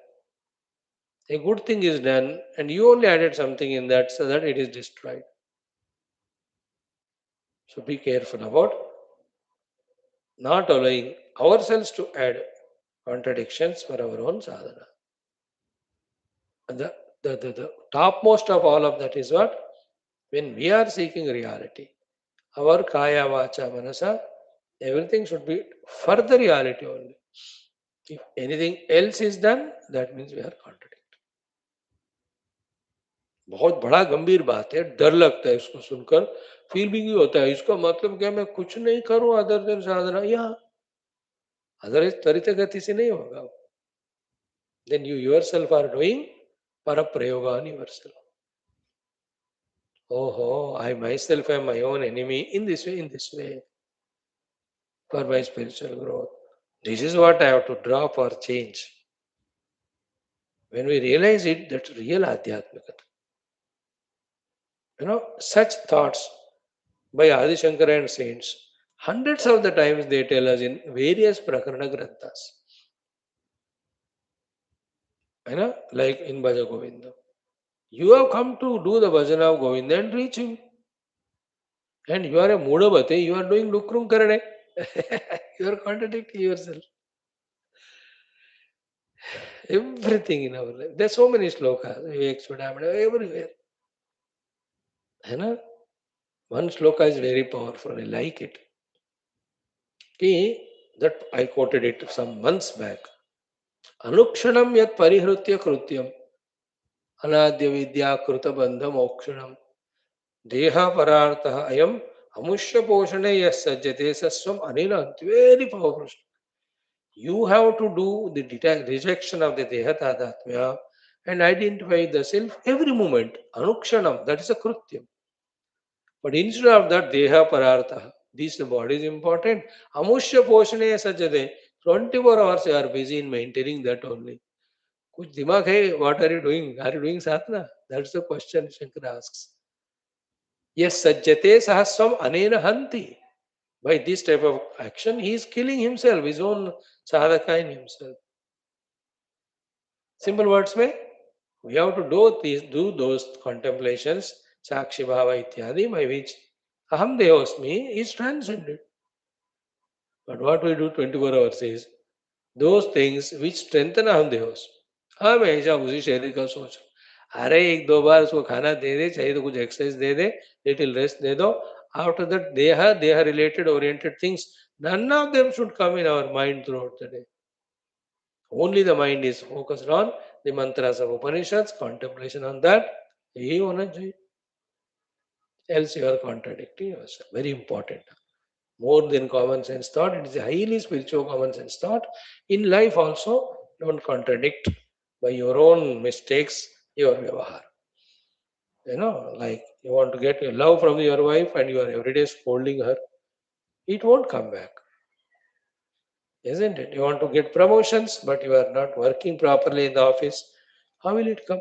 A good thing is done and you only added something in that so that it is destroyed. So be careful about not allowing ourselves to add contradictions for our own sadhana. And the topmost of all of that is what? When we are seeking reality, our kaya, vacha, manasa, everything should be for the reality only. If anything else is done, that means we are contradicting. बहुत बड़ा गंभीर बात है, डर लगता है इसको सुनकर, फील भी होता है इसका मतलब क्या मैं कुछ नहीं करूं अदर देन साधना, या अदरवाइज त्वरित गति से नहीं होगा. Then you yourself are doing paraprayoga on yourself. Oh, I myself am my own enemy in this way, for my spiritual growth. This is what I have to drop or change. When we realize it, that's real adhyatmikata. Such thoughts by Adi Shankara and saints, hundreds of the times they tell us in various prakarana granthas. Like in Bhaja Govinda. You have come to do the bhajana of Govinda and reach him. And you are a Mudabhate, you are doing Lukrum Karane. You are contradicting yourself. Everything in our life. There are so many slokas, Vivek Sudhamana, everywhere. One sloka is very powerful, I like it. That I quoted it some months back. Anukshanam yat parihrutya krutyam anadya vidya kruta bandha mokshanam deha parartha ayam amushya poshane yas sajjate saswam anila. Very powerful. You have to do the rejection of the deha tadatmya and identify the self every moment. Anukshanam, that is a krutyam. But instead of that, deha parartha, this body is important. Amushya poshane sajjate. 24 hours you are busy in maintaining that only. कुछ दिमाग है, what are you doing? Are you doing sadhana? That's the question Shankara asks. Yes, sajjate sahasram anena hanti. By this type of action, he is killing himself, his own sadhaka in himself. Simple words में, we have to do those contemplations, sakshi bhava ityadi, by which aham devasmi is transcended. But what we do 24 hours is those things which strengthen our देहोस. हमेशा उसी शरीर का सोच. अरे एक दो बार उसको खाना दे दे, चाहिए तो कुछ एक्सरसाइज दे दे, लिटिल रेस्ट दे दो. After that, they are related oriented things. None of them should come in our mind throughout the day. Only the mind is focused on the mantras of Upanishads, contemplation on that. यही होना चाहिए. Else you are contradicting yourself. Very important. More than common sense thought, it is a highly spiritual common sense thought. In life also, don't contradict by your own mistakes your vyavahar. Like you want to get your love from your wife and you are every day scolding her, it won't come back, isn't it? You want to get promotions, but you are not working properly in the office. How will it come?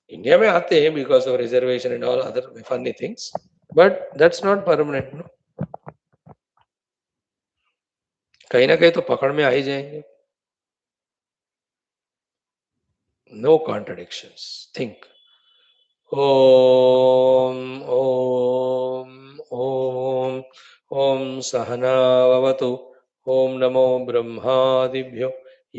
India में आते हैं because of reservation and all other funny things, but that's not permanent. No, कहीं ना कहीं तो पकड़ में आ ही जाएंगे. No contradictions. Think. ॐ ॐ ॐ ॐ सहनाववतु. ॐ नमो ब्रह्मादिभ्यो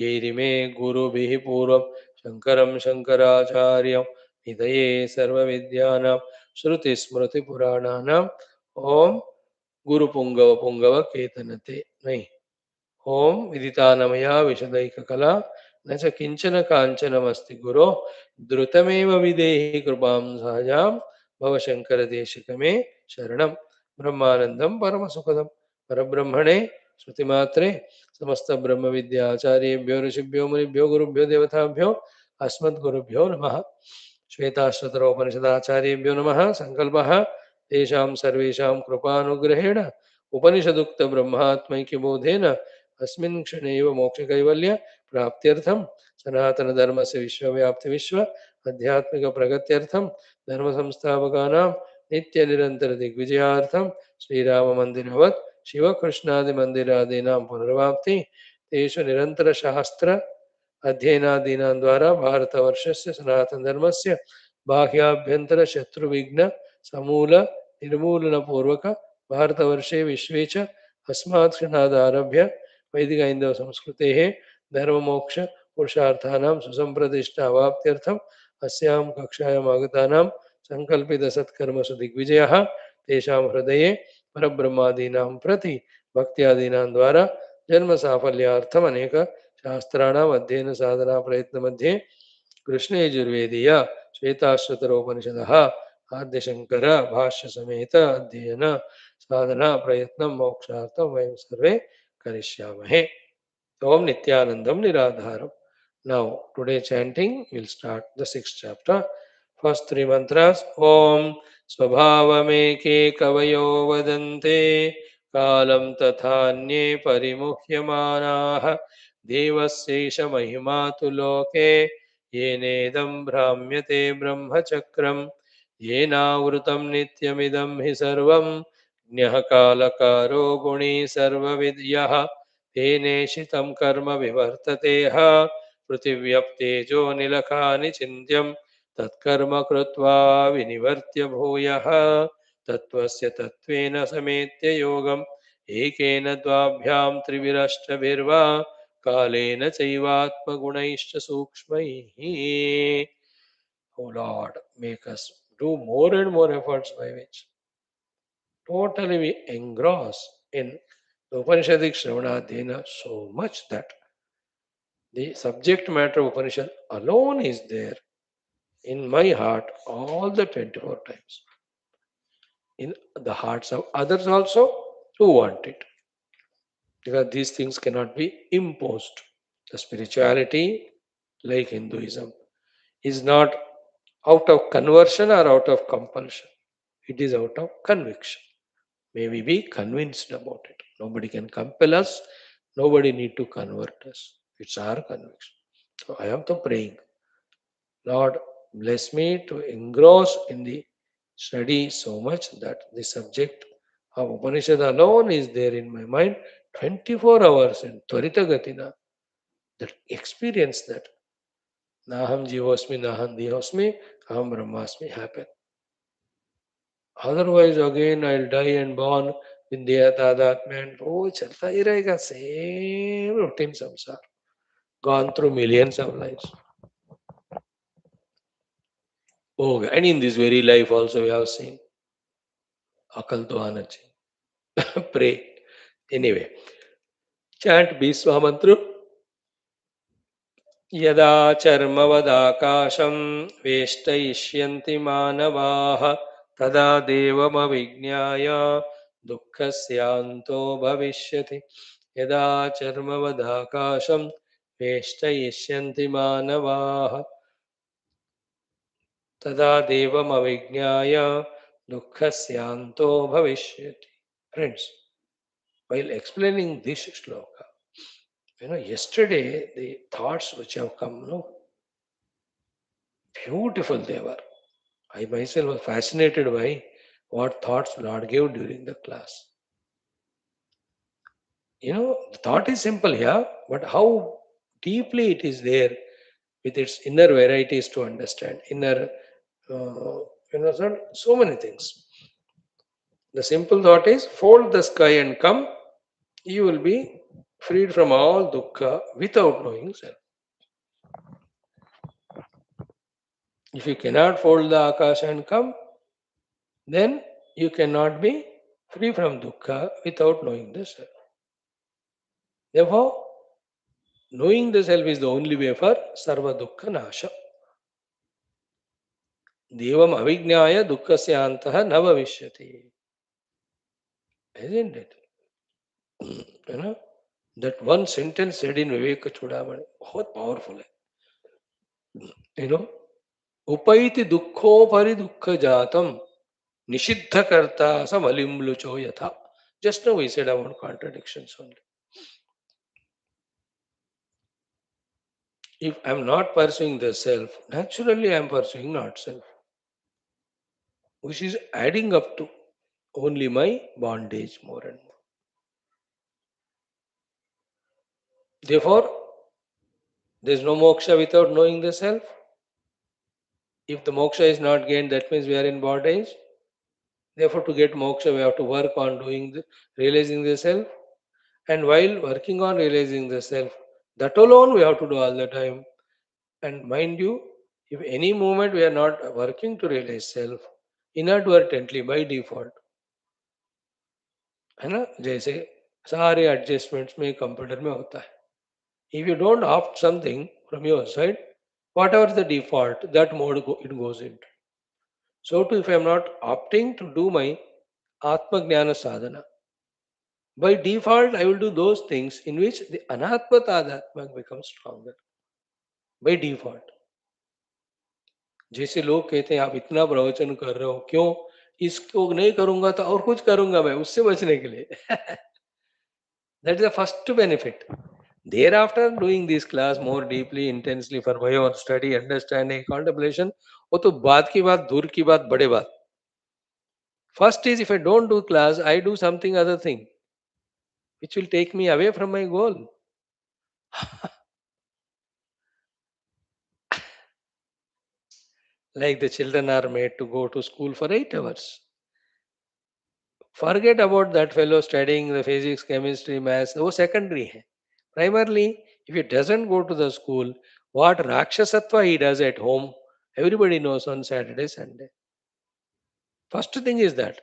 येरिमे गुरुभिः पूर्वं शङ्करं शङ्कराचार्यं निधये सर्वविद्यानां श्रुतिस्मृतिपुराणानाम् ॐ गुरुपुङ्गवपुङ्गवकेतनते नहि. ओम विदितानमया विशदैककला न च किंचन कांचनमस्ति गुरो द्रुतमेव विदेहि कृपां सहजां भव शंकर देशिक मे शरणं. ब्रह्मानंदं परमसुखदं परब्रह्मणे श्रुतिमात्रे समस्त ब्रह्म विद्याचार्येभ्यो ऋषिभ्यो मुनिभ्यो गुरुभ्यो देवताभ्यो अस्मद्गुरुभ्यो नमः. श्वेताश्वतरोपनिषदाचार्येभ्यो नमः. संकल्पः तेषां सर्वेषां कृपानुग्रहेण उपनिषदुक्त ब्रह्मात्मैक्यबोधेन अस्मिन् क्षणे एव मोक्षकैवल्य प्राप्त्यर्थं सनातनधर्मस्य विश्वव्याप्तिविश्व आध्यात्मिक प्रगत्यर्थं धर्म संस्थापकानां नित्य निरंतर दिग्विजयार्थं श्रीराममन्दिरवत् शिवकृष्णादिमन्दिरादीनां पुनर्वाप्ति तेषु निरंतर शास्त्र अध्ययनादीनां द्वारा भारतवर्षस्य सनातनधर्मस्य बाह्याभ्यन्तर शत्रुविघ्न समूल निर्मूलन पूर्वक भारतवर्षे विश्वे च अस्मात् क्षणादारभ्य वैदिक हिंदू संस्कृते धर्म मोक्ष पुरुषार्थानां सुसंप्रतिष्ठा अवाप्त्यर्थम अस्यां कक्षायाम् आगतानां संकल्पित सत्कर्मसु दिग्विजयः तेषां हृदये परब्रह्मादीनां प्रति भक्त्यादीनां द्वारा जन्म साफल्यार्थम अनेक शास्त्राणाम् अध्ययन साधना प्रयत्न मध्ये कृष्णयजुर्वेदीय श्वेताश्वतरोपनिषदः आद्यशंकर भाष्य समेत अध्ययन साधना प्रयत्न मोक्षार्थम वयं सर्वे करिष्यामहे. Om Nityanandam Niradharam. Now, today chanting, we'll start the sixth chapter. First three mantras. Om Swabhavameke Kavayo Vadante Kalam Tathanye Parimuhyamanah Devasesha Mahimatu Loke Yenedam Brahmyate Brahmachakram Yenavrutam Nityamidam Hi Sarvam Jnah Guni Sarvavidyah तेनेशितं कर्म विवर्ततेह पृथिव्यप्तेजो निलखानि चिन्त्यं तत्कर्म कृत्वा विनिवर्त्य भूयः तत्त्वस्य तत्त्वेन समेत्य योगम् एकेन द्वाभ्यां त्रिभिरष्टभिर्वा कालेन चैवात्मगुणैश्च सूक्ष्मैः. O Lord, make us do more and more efforts by which totally we engross in the Upanishadic Shravanadhyana so much that the subject matter of Upanishad alone is there in my heart all the 24 times. In the hearts of others also who want it. Because these things cannot be imposed. The spirituality, like Hinduism, is not out of conversion or out of compulsion. It is out of conviction. May we be convinced about it. Nobody can compel us. Nobody need to convert us. It's our conviction. So I am to praying. Lord, bless me to engross in the study so much that the subject of Upanishad alone is there in my mind 24 hours in Tvarita Gatina. That experience that Naham Jivosmi, Naham Dihosmi, Aham Brahmasmi happen. Otherwise, again, I'll die and born विद्या तादात्म्य वो चलता ही रहेगा. Same routine संसार. Gone through millions of lives. Oh, and in this very life also we have seen. Akal to aana chahiye. Pray. Anyway, chant Bhishma mantra. यदा चर्मवदाकाशं वेष्टयिष्यन्ति मानवाः तदा देवमविज्ञाय दुःखस्यान्तो भविष्यति. यदा चर्मवदाकाशं वेष्टयिष्यन्ति मानवाः तदा देवमविज्ञाय दुःखस्यान्तो भविष्यति. Friends, while explaining this shloka, yesterday the thoughts which have come, beautiful they were. I myself was fascinated by what thoughts Lord gave during the class. The thought is simple here, but how deeply it is there with its inner varieties to understand, inner, so many things. The simple thought is fold the sky and come, you will be freed from all dukkha without knowing self. If you cannot fold the akasha and come, then you cannot be free from dukkha without knowing the self. Therefore, knowing the self is the only way for sarva dukkha nasha. Devam avijnaya dukkasya antaha na bhavishyati. Isn't it? That one sentence said in Viveka Chudamani, बहुत powerful है. Upaiti dukkho pari dukkha jatam nishiddha karta samalimlucho yatha. Just now we said about contradictions only. If I am not pursuing the self, naturally I am pursuing not self, which is adding up to only my bondage more and more. Therefore, there is no moksha without knowing the self. If the moksha is not gained, that means we are in bondage. Therefore, to get moksha, we have to work on realizing the self. And while working on realizing the self, that alone we have to do all the time. And mind you, if any moment we are not working to realize self, inadvertently by default, है ना, जैसे सारे adjustments में computer में होता है. If you don't opt something from your side, whatever the default, that mode it goes into. So too, if I am not opting to do my Atma Jnana sadhana, by default I will do those things in which the Anatma Tadatma becomes stronger. By default. जैसे लोग कहते हैं आप इतना प्रवचन कर रहे हो, क्यों? इसको नहीं करूंगा तो और कुछ करूंगा मैं उससे बचने के लिए. That is the first benefit. Thereafter, doing this class more deeply, intensely for my own study, understanding, contemplation, वो तो बात की बात, दूर की बात, बड़े बात. First is if I don't do class, I do something other thing, which will take me away from my goal. Like the children are made to go to school for 8 hours. Forget about that fellow studying the physics, chemistry, maths. वो secondary है. Primarily, if he doesn't go to the school, what Rakshasatva he does at home, everybody knows on Saturday, Sunday. First thing is that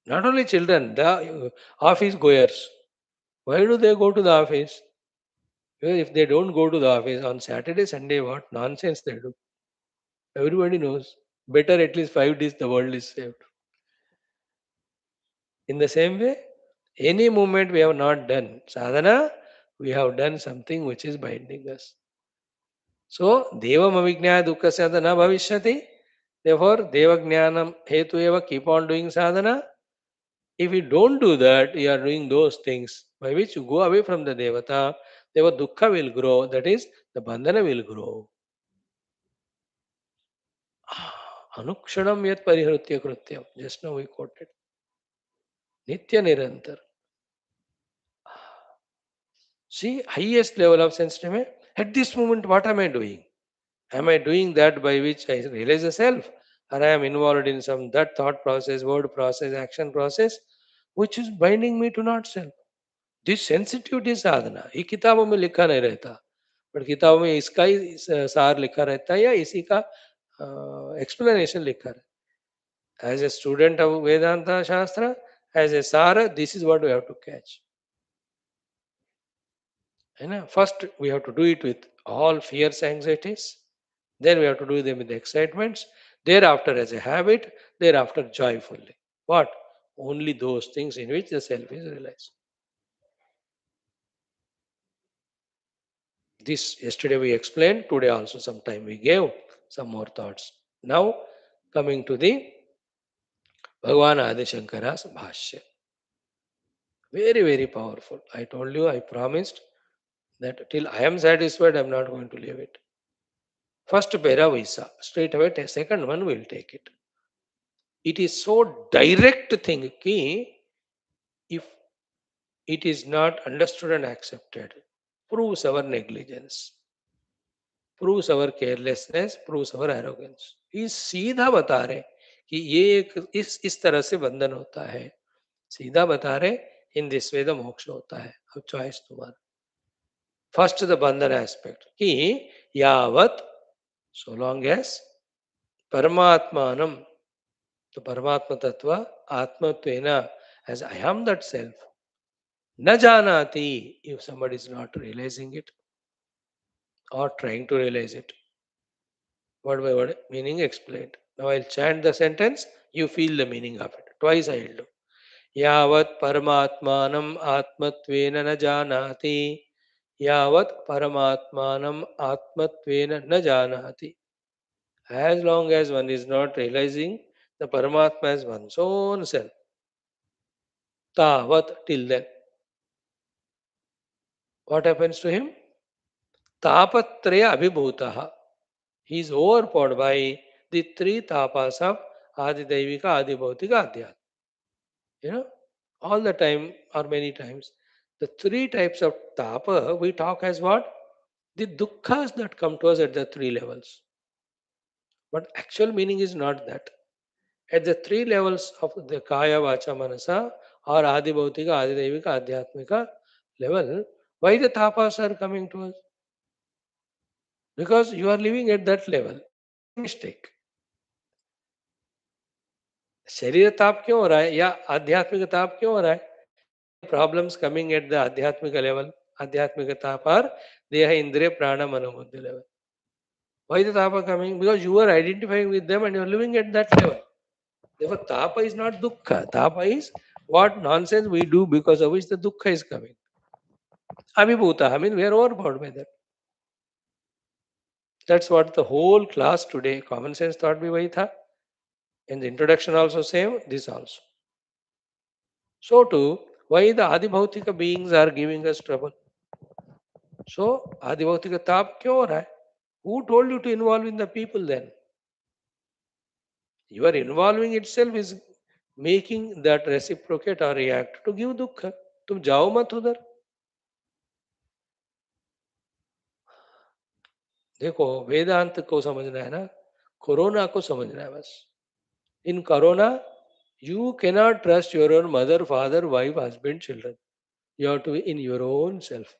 not only children, the office goers. Why do they go to the office? Because if they don't go to the office on Saturday, Sunday, what nonsense they do. Everybody knows. Better at least 5 days the world is saved. In the same way, any moment we have not done sadhana, we have done something which is binding us. So, Devam Avijnaya Dukkha Sadhana Bhavishyati. Therefore, Deva Jnanam Hetu Eva, keep on doing sadhana. If you don't do that, you are doing those things by which you go away from the Devata, therefore dukkha will grow, that is, the bandhana will grow. Anukshanam yat parihritya krityam. Just now we quoted. Nitya Nirantar. See, highest level of sensitivity. At this moment, what am I doing? Am I doing that by which I realize the self? Or I am involved in some that thought process, word process, action process? which is binding me to not self. This sensitivity sadhana ये किताबों में लिखा नहीं रहता, पर किताबों में इसका ही सार लिखा रहता है या इसी का एक्सप्लेनेशन लिखा रहता है. As a student of Vedanta shastra, as a saar, this is what we have to catch, है ना. First we have to do it with all fears, anxieties. Then we have to do them with excitements. Thereafter, as a habit. Thereafter, joyfully. What? Only those things in which the self is realized. This yesterday we explained, today also some time we gave some more thoughts. Now coming to the Bhagavan Adi Shankara's Bhashya. Very, very powerful. I told you, I promised that till I am satisfied, I am not going to leave it. First para we saw, straight away, second one we will take it. It is so direct thing ki if it is not understood and accepted, proves our negligence, proves our carelessness, proves our arrogance. ये सीधा बता रहे कि ये एक इस तरह से बंधन होता है, सीधा बता रहे इन दिस वे द मोक्ष होता है. अब चॉइस तुम्हारा. फर्स्ट द बंधन एस्पेक्ट कि यावत, सो लॉन्ग एज परमात्मानम, तो परमात्मा तत्व आत्मत्वेन, as I am that self, न जानाति, if somebody is not realizing it or trying to realize it. Word by word meaning explained. Now I'll chant the sentence, you feel the meaning of it. Twice I'll do. Yavat paramatmanam atmatvena na janati. Yavat paramatmanam atmatvena na janati. As long as one is not realizing the Paramatma as one's own self. Tavat, till then. What happens to him? Tapatraya abhibhutaha. He is overpowered by the three tapas of Adidaivika, Adibhautika, Adhyatma. You know, all the time or many times, the three types of tapa we talk as what? The dukkhas that come to us at the three levels. But actual meaning is not that. At the three levels of the Kaya, Vacha, Manasa or Adibhautika, Adidaivika, Adhyatmika level, why the tapas are coming to us? Because you are living at that level. Big mistake. शरीर ताप क्यों हो रहा है या आध्यात्मिक ताप क्यों हो रहा है? Problems coming at the adhyatmika level, adhyatmika tapa, deha, indriya, prana, manobuddhi level. Why the tapa coming? Because you are identifying with them and you are living at that level. Therefore, tapa is not dukkha. Tapa is what nonsense we do because of which the dukkha is coming. Abhibhuta, I mean, we are overpowered by that. That's what the whole class today, common sense thought bhi wahi tha. In the introduction also same, this also. So too, why the adibhautika beings are giving us trouble? So, adibhautika tap क्यों हो रहा है? Who told you to involve in the people then? Your involving itself is making that reciprocate or react to give dukkha. तुम जाओ मत उधर. देखो वेदांत को समझना है ना, कोरोना को समझना है बस. इन corona you cannot trust your own mother, father, wife, husband, children. You have to be in your own self.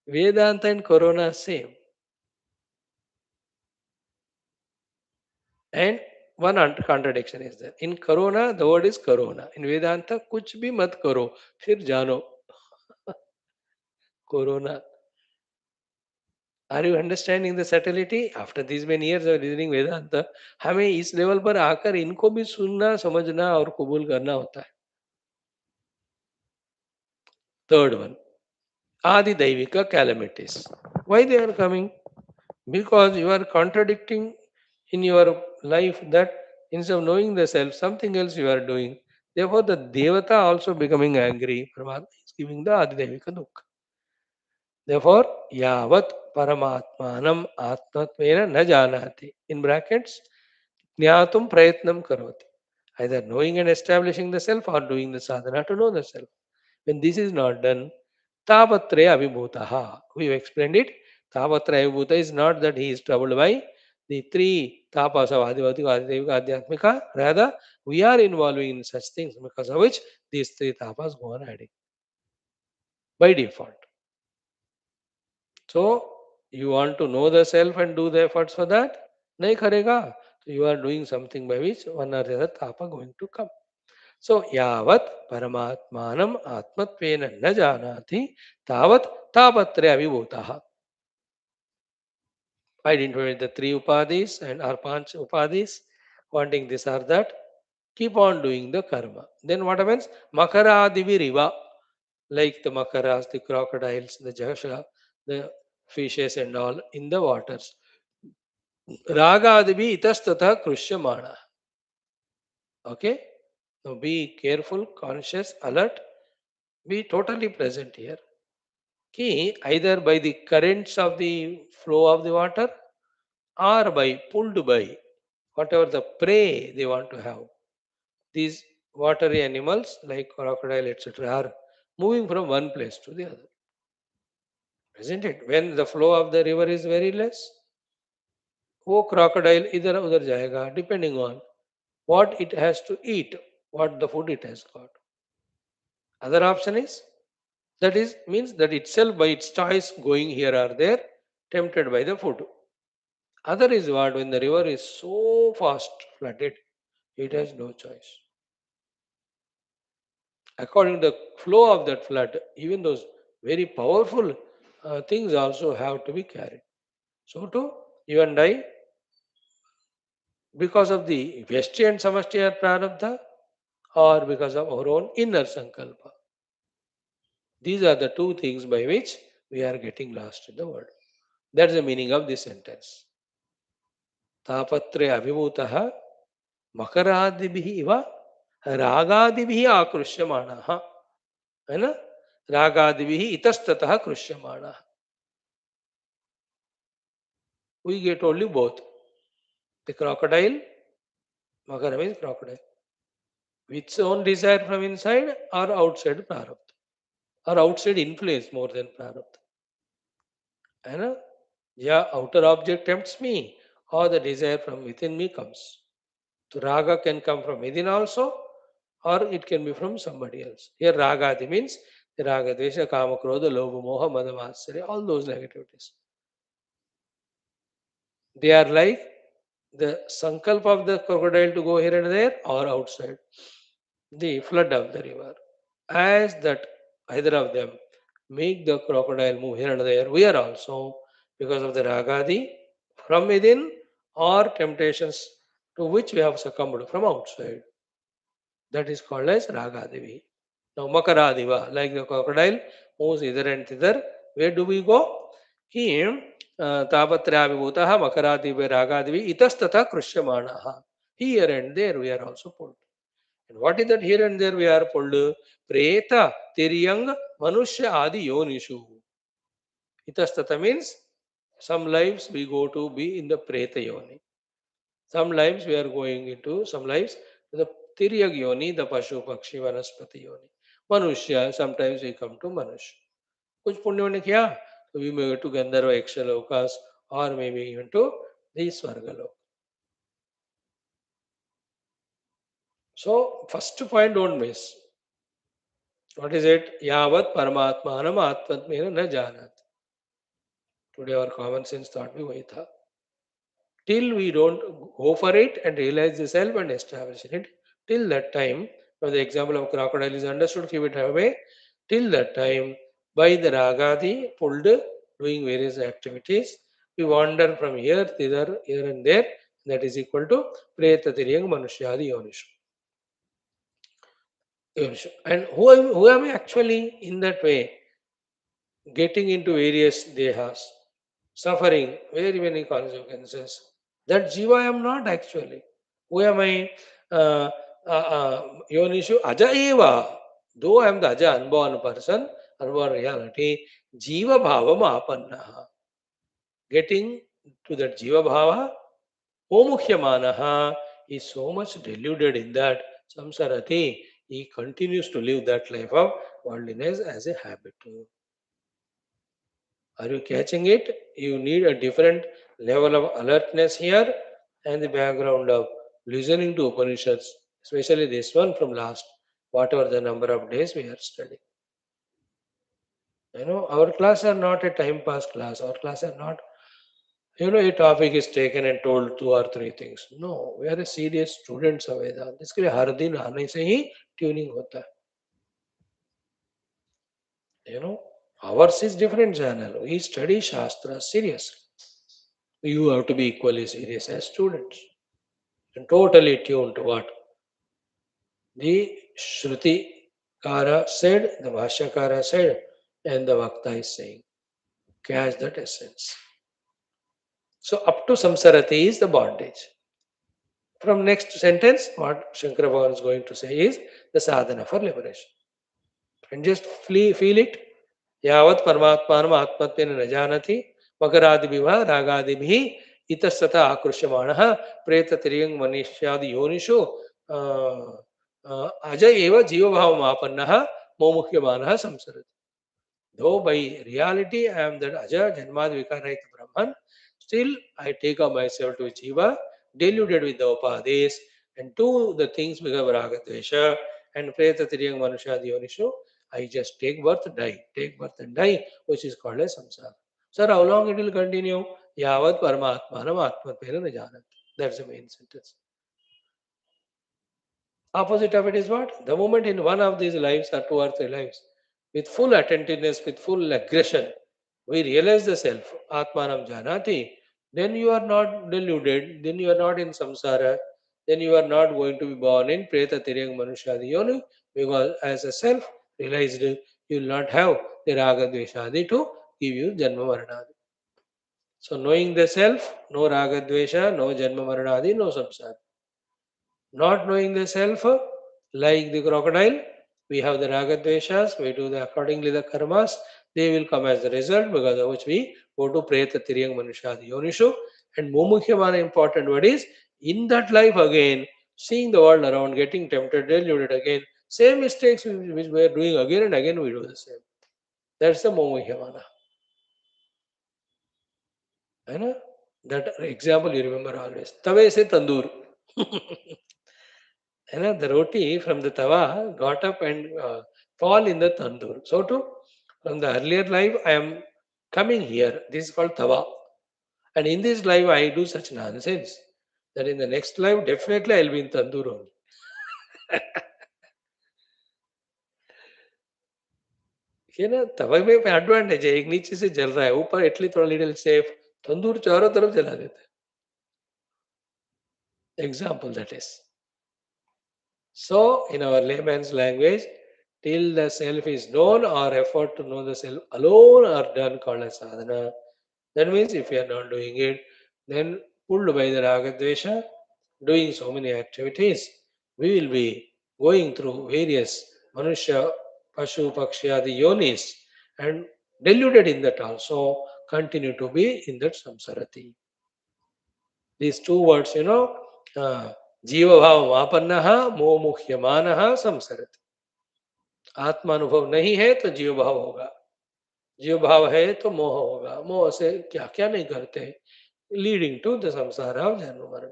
Vedanta and Corona same. And one contradiction is there. In Corona, the word is Corona. In Vedanta, कुछ भी मत करो, फिर जानो. Corona. Are you understanding the subtlety? After these many years of reading Vedanta, हमें इस level पर आकर इनको भी सुनना, समझना और कबूल करना होता है. Third one, Adi Daivika calamities. Why they are coming? Because you are contradicting in your life that instead of knowing the self, something else you are doing. Therefore, the Devata also becoming angry. Paramatma is giving the Adidevika Dukkha. Therefore, Yavat Paramatmanam Atmatvena na janati. In brackets, Jnatum Prayatnam Karoti. Either knowing and establishing the self or doing the sadhana to know the self. When this is not done, Tapatraya Abhibhutaha. We have explained it. Tapatraya Abhibhuta is not that he is troubled by the three tapas of Adivadika, Adivika, Adhyatmika. Rather, we are involving in such things because of which these three tapas go on adding by default. So, you want to know the self and do the efforts for that? Nahi karega. So, you are doing something by which one or the other tapa going to come. So, yavat paramatmanam atmatvena na janati tavat tapatre avibhutaha. Identify the three upadhis and our panch upadhis, wanting this or that, keep on doing the karma. Then what happens? Makaradivi like the makaras, the crocodiles, the jasha, the fishes and all in the waters. Ragadivi itastata krushyamana. Okay? Now be careful, conscious, alert, be totally present here. Ki either by the currents of the flow of the water or by pulled by whatever the prey they want to have. These watery animals like crocodile, etc., are moving from one place to the other. Isn't it? When the flow of the river is very less, वो crocodile इधर उधर जाएगा depending on what it has to eat, what the food it has got. Other option is that is means that itself by its choice going here or there, tempted by the food. Other is what when the river is so fast flooded, it has no choice. According to the flow of that flood, even those very powerful things also have to be carried. So too, you and I, because of the Vyashti and Samashti Prarabdha, or because of our own inner Sankalpa. These are the two things by which we are getting lost in the world. That's the meaning of this sentence. Tapatre avibhutaha makaradibihi iva ragadibihi akrushyamanaha. है ना? रागादिभिः इतस्ततः कृष्यमाणः. We get only both. The crocodile, makara means crocodile, with its own desire from inside or outside prarabdha, or outside influence more than prarabdha. है ना? Yeah, outer object tempts me, or the desire from within me comes. So raga can come from within also, or it can be from somebody else. Here ragadi means the raga, dvesha, kama, krodha, lobha, moha, mada, matsarya, all those negativities. They are like the sankalpa of the crocodile to go here and there or outside the flood of the river. As that either of them make the crocodile move here and there, we are also, because of the ragadi from within or temptations to which we have succumbed from outside. That is called as ragadivi. Now makaradiva, like the crocodile moves hither and thither. Where do we go? Him tapatrabhutaha makaradivi ragadivi itastata krushyamanaha. Here and there we are also pulled. And what is that here and there we are pulled? Preta, tiryang, manushya adi yonishu. Itastata means some lives we go to be in the preta yoni. Some lives we are going into, some lives the tiryag yoni, the pashu, pakshi, vanaspati yoni. Manushya, sometimes we come to manushya. कुछ पुण्यों ने किया तो we may go to Gandharva Yakshalokas or maybe even to the Swargalok. So first point don't miss. What is it? Yavat Paramatmanam Atmatmena na janat. Today our common sense thought we wait. Till we don't go for it and realize the self and establish it, till that time, for the example of crocodile is understood, keep it away. Till that time, by the ragadi pulled, doing various activities, we wander from here, thither, here and there. That is equal to preta tiryang manushyadi yonishu. And who am I actually in that way? Getting into various dehas, suffering very many consequences. That jiva I am not actually. Who am I? Yonishu aja eva. Though I am the aja unborn person, unborn reality, jiva bhava apannaha. Getting to that jiva bhava, omukhyamanaha is so much deluded in that samsarati. He continues to live that life of worldliness as a habit. Are you catching it? You need a different level of alertness here and the background of listening to Upanishads, especially this one from last, whatever the number of days we are studying. Our class are not a time pass class. Our class are not, a topic is taken and told two or three things. No, we are a serious students of Vedanta. इसके लिए हर दिन आने से ही tuning होता है. Ours is different channel. We study Shastra seriously. You have to be equally serious as students and totally tuned to what the Shruti Kara said, the Bhashyakara said, and the Vakta is saying. Catch that essence. So up to samsarati is the bondage. From next sentence, what Shankara Bhagavan is going to say is the sadhana for liberation. And just feel it. Yavat parmatmanam atmatmena na janati makaradibiva ragadibhi itasata akrushyamanaha preta tiriyang manishyadi yonishu aja eva jiva bhava mapannaha momukhyamanaha samsarati. Though by reality I am that aja janmad vikarahita Brahman, still I take up myself to jiva, deluded with the upadhis, and do the things because of ragadvesha and preta tiriyang manushadi yonishu. I just take birth, and die, which is called as samsara. Sir, how long it will continue? Yavat paramatmanam atmatmena na janat. That's the main sentence. Opposite of it is what? The moment in one of these lives or two or three lives, with full attentiveness, with full aggression, we realize the self, Atmanam Janati, then you are not deluded, then you are not in samsara, then you are not going to be born in Preta Tiryang Manushadi Yonu, because as a self realized, you will not have the Raga Dveshadi to give you Janma Maranadi. So knowing the self, no Raga Dvesha, no Janma Maranadi, no samsara. Not knowing the self, like the crocodile, we have the ragadveshas, we do the accordingly the karmas, they will come as the result because of which we go to preta tiryang manushadi yonishu. And mumukhyamana important word is in that life again, seeing the world around, getting tempted, deluded again, same mistakes which we are doing again and again, we do the same. That's the mumukhyamana. That example you remember always. Tave se tandoor. The roti from the tawa got up and fall in the tandoor. So too, from the earlier life, I am coming here. This is called tawa. And in this life, I do such nonsense that in the next life, definitely I'll be in tandoor only. तवा में advantage है, एक नीचे से जल रहा है, ऊपर एटली थोड़ा लिटिल सेफ, तंदूर चारों तरफ जला देता है. Example that is. So, in our layman's language, till the self is known or effort to know the self alone are done called as sadhana. That means if you are not doing it, then pulled by the ragadvesha, doing so many activities, we will be going through various manusya, pashu, pakshayadi yonis and deluded in that also continue to be in that samsarati. These two words, जीव भाव वापन्न मोह मुह्यमान संसरत. आत्मानुभव नहीं है तो जीव भाव होगा, जीव भाव है तो मोह होगा, मोह से क्या क्या नहीं करते, लीडिंग टू द संसार ऑफ जन्म मरण.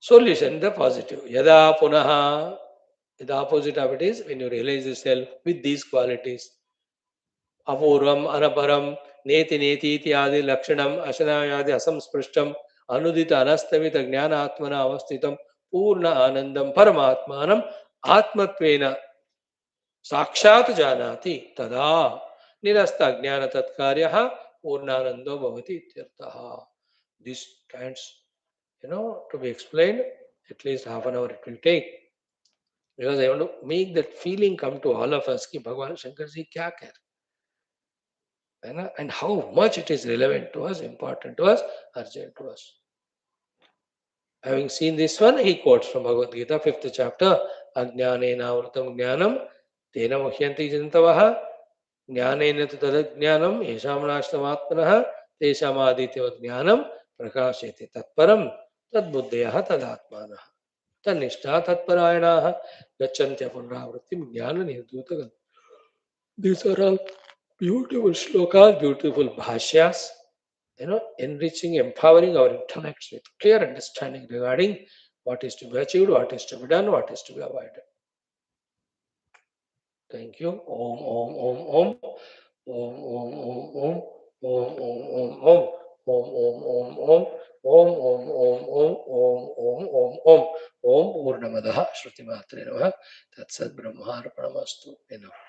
Solution the positive. Yada punaha, the opposite of it is when you realize the self with these qualities. अपूर्वम अनपरम नेति नेति इत्यादि लक्षणम अशनायादि असंस्पृष्टम अनुदित अनस्तमित ज्ञान आत्मना अवस्थितम पूर्ण आनंदम परमात्मानम आत्मत्वेन साक्षात जानाति तदा निरस्त ज्ञान तत्कार्यः पूर्णानंदो भवति इत्यर्थः. This stands, to be explained. At least half an hour it will take, because I want to make that feeling come to all of us कि भगवान शंकर जी क्या कह रहे, and how much it is relevant to us, important to us, urgent to us. Having seen this one, he quotes from Bhagavad Gita, 5th chapter, Ajnanena avrutam jnanam tena muhyanti jantavaha jnanena tu tadajnanam yesham nashtamatmanaha tesham adityavat jnanam prakasheti tatparam tadbuddhayaha tadatmanaha tanishta tatparayanaha gacchantya punravrittim jnana nirdutagal. These are all Beautiful shlokas, beautiful bhashyas, enriching, empowering our intellects with clear understanding regarding what is to be achieved, what is to be done, what is to be avoided. Thank you. Om, om, om, om. Om, om, om, om. Om, om, om, om. Om, om, om, om. Om, om, om, om. Om, om, om, om. Om Purnamadaha Shruti Matre Namaha. Tat Sad Brahmarpanamastu. Enough.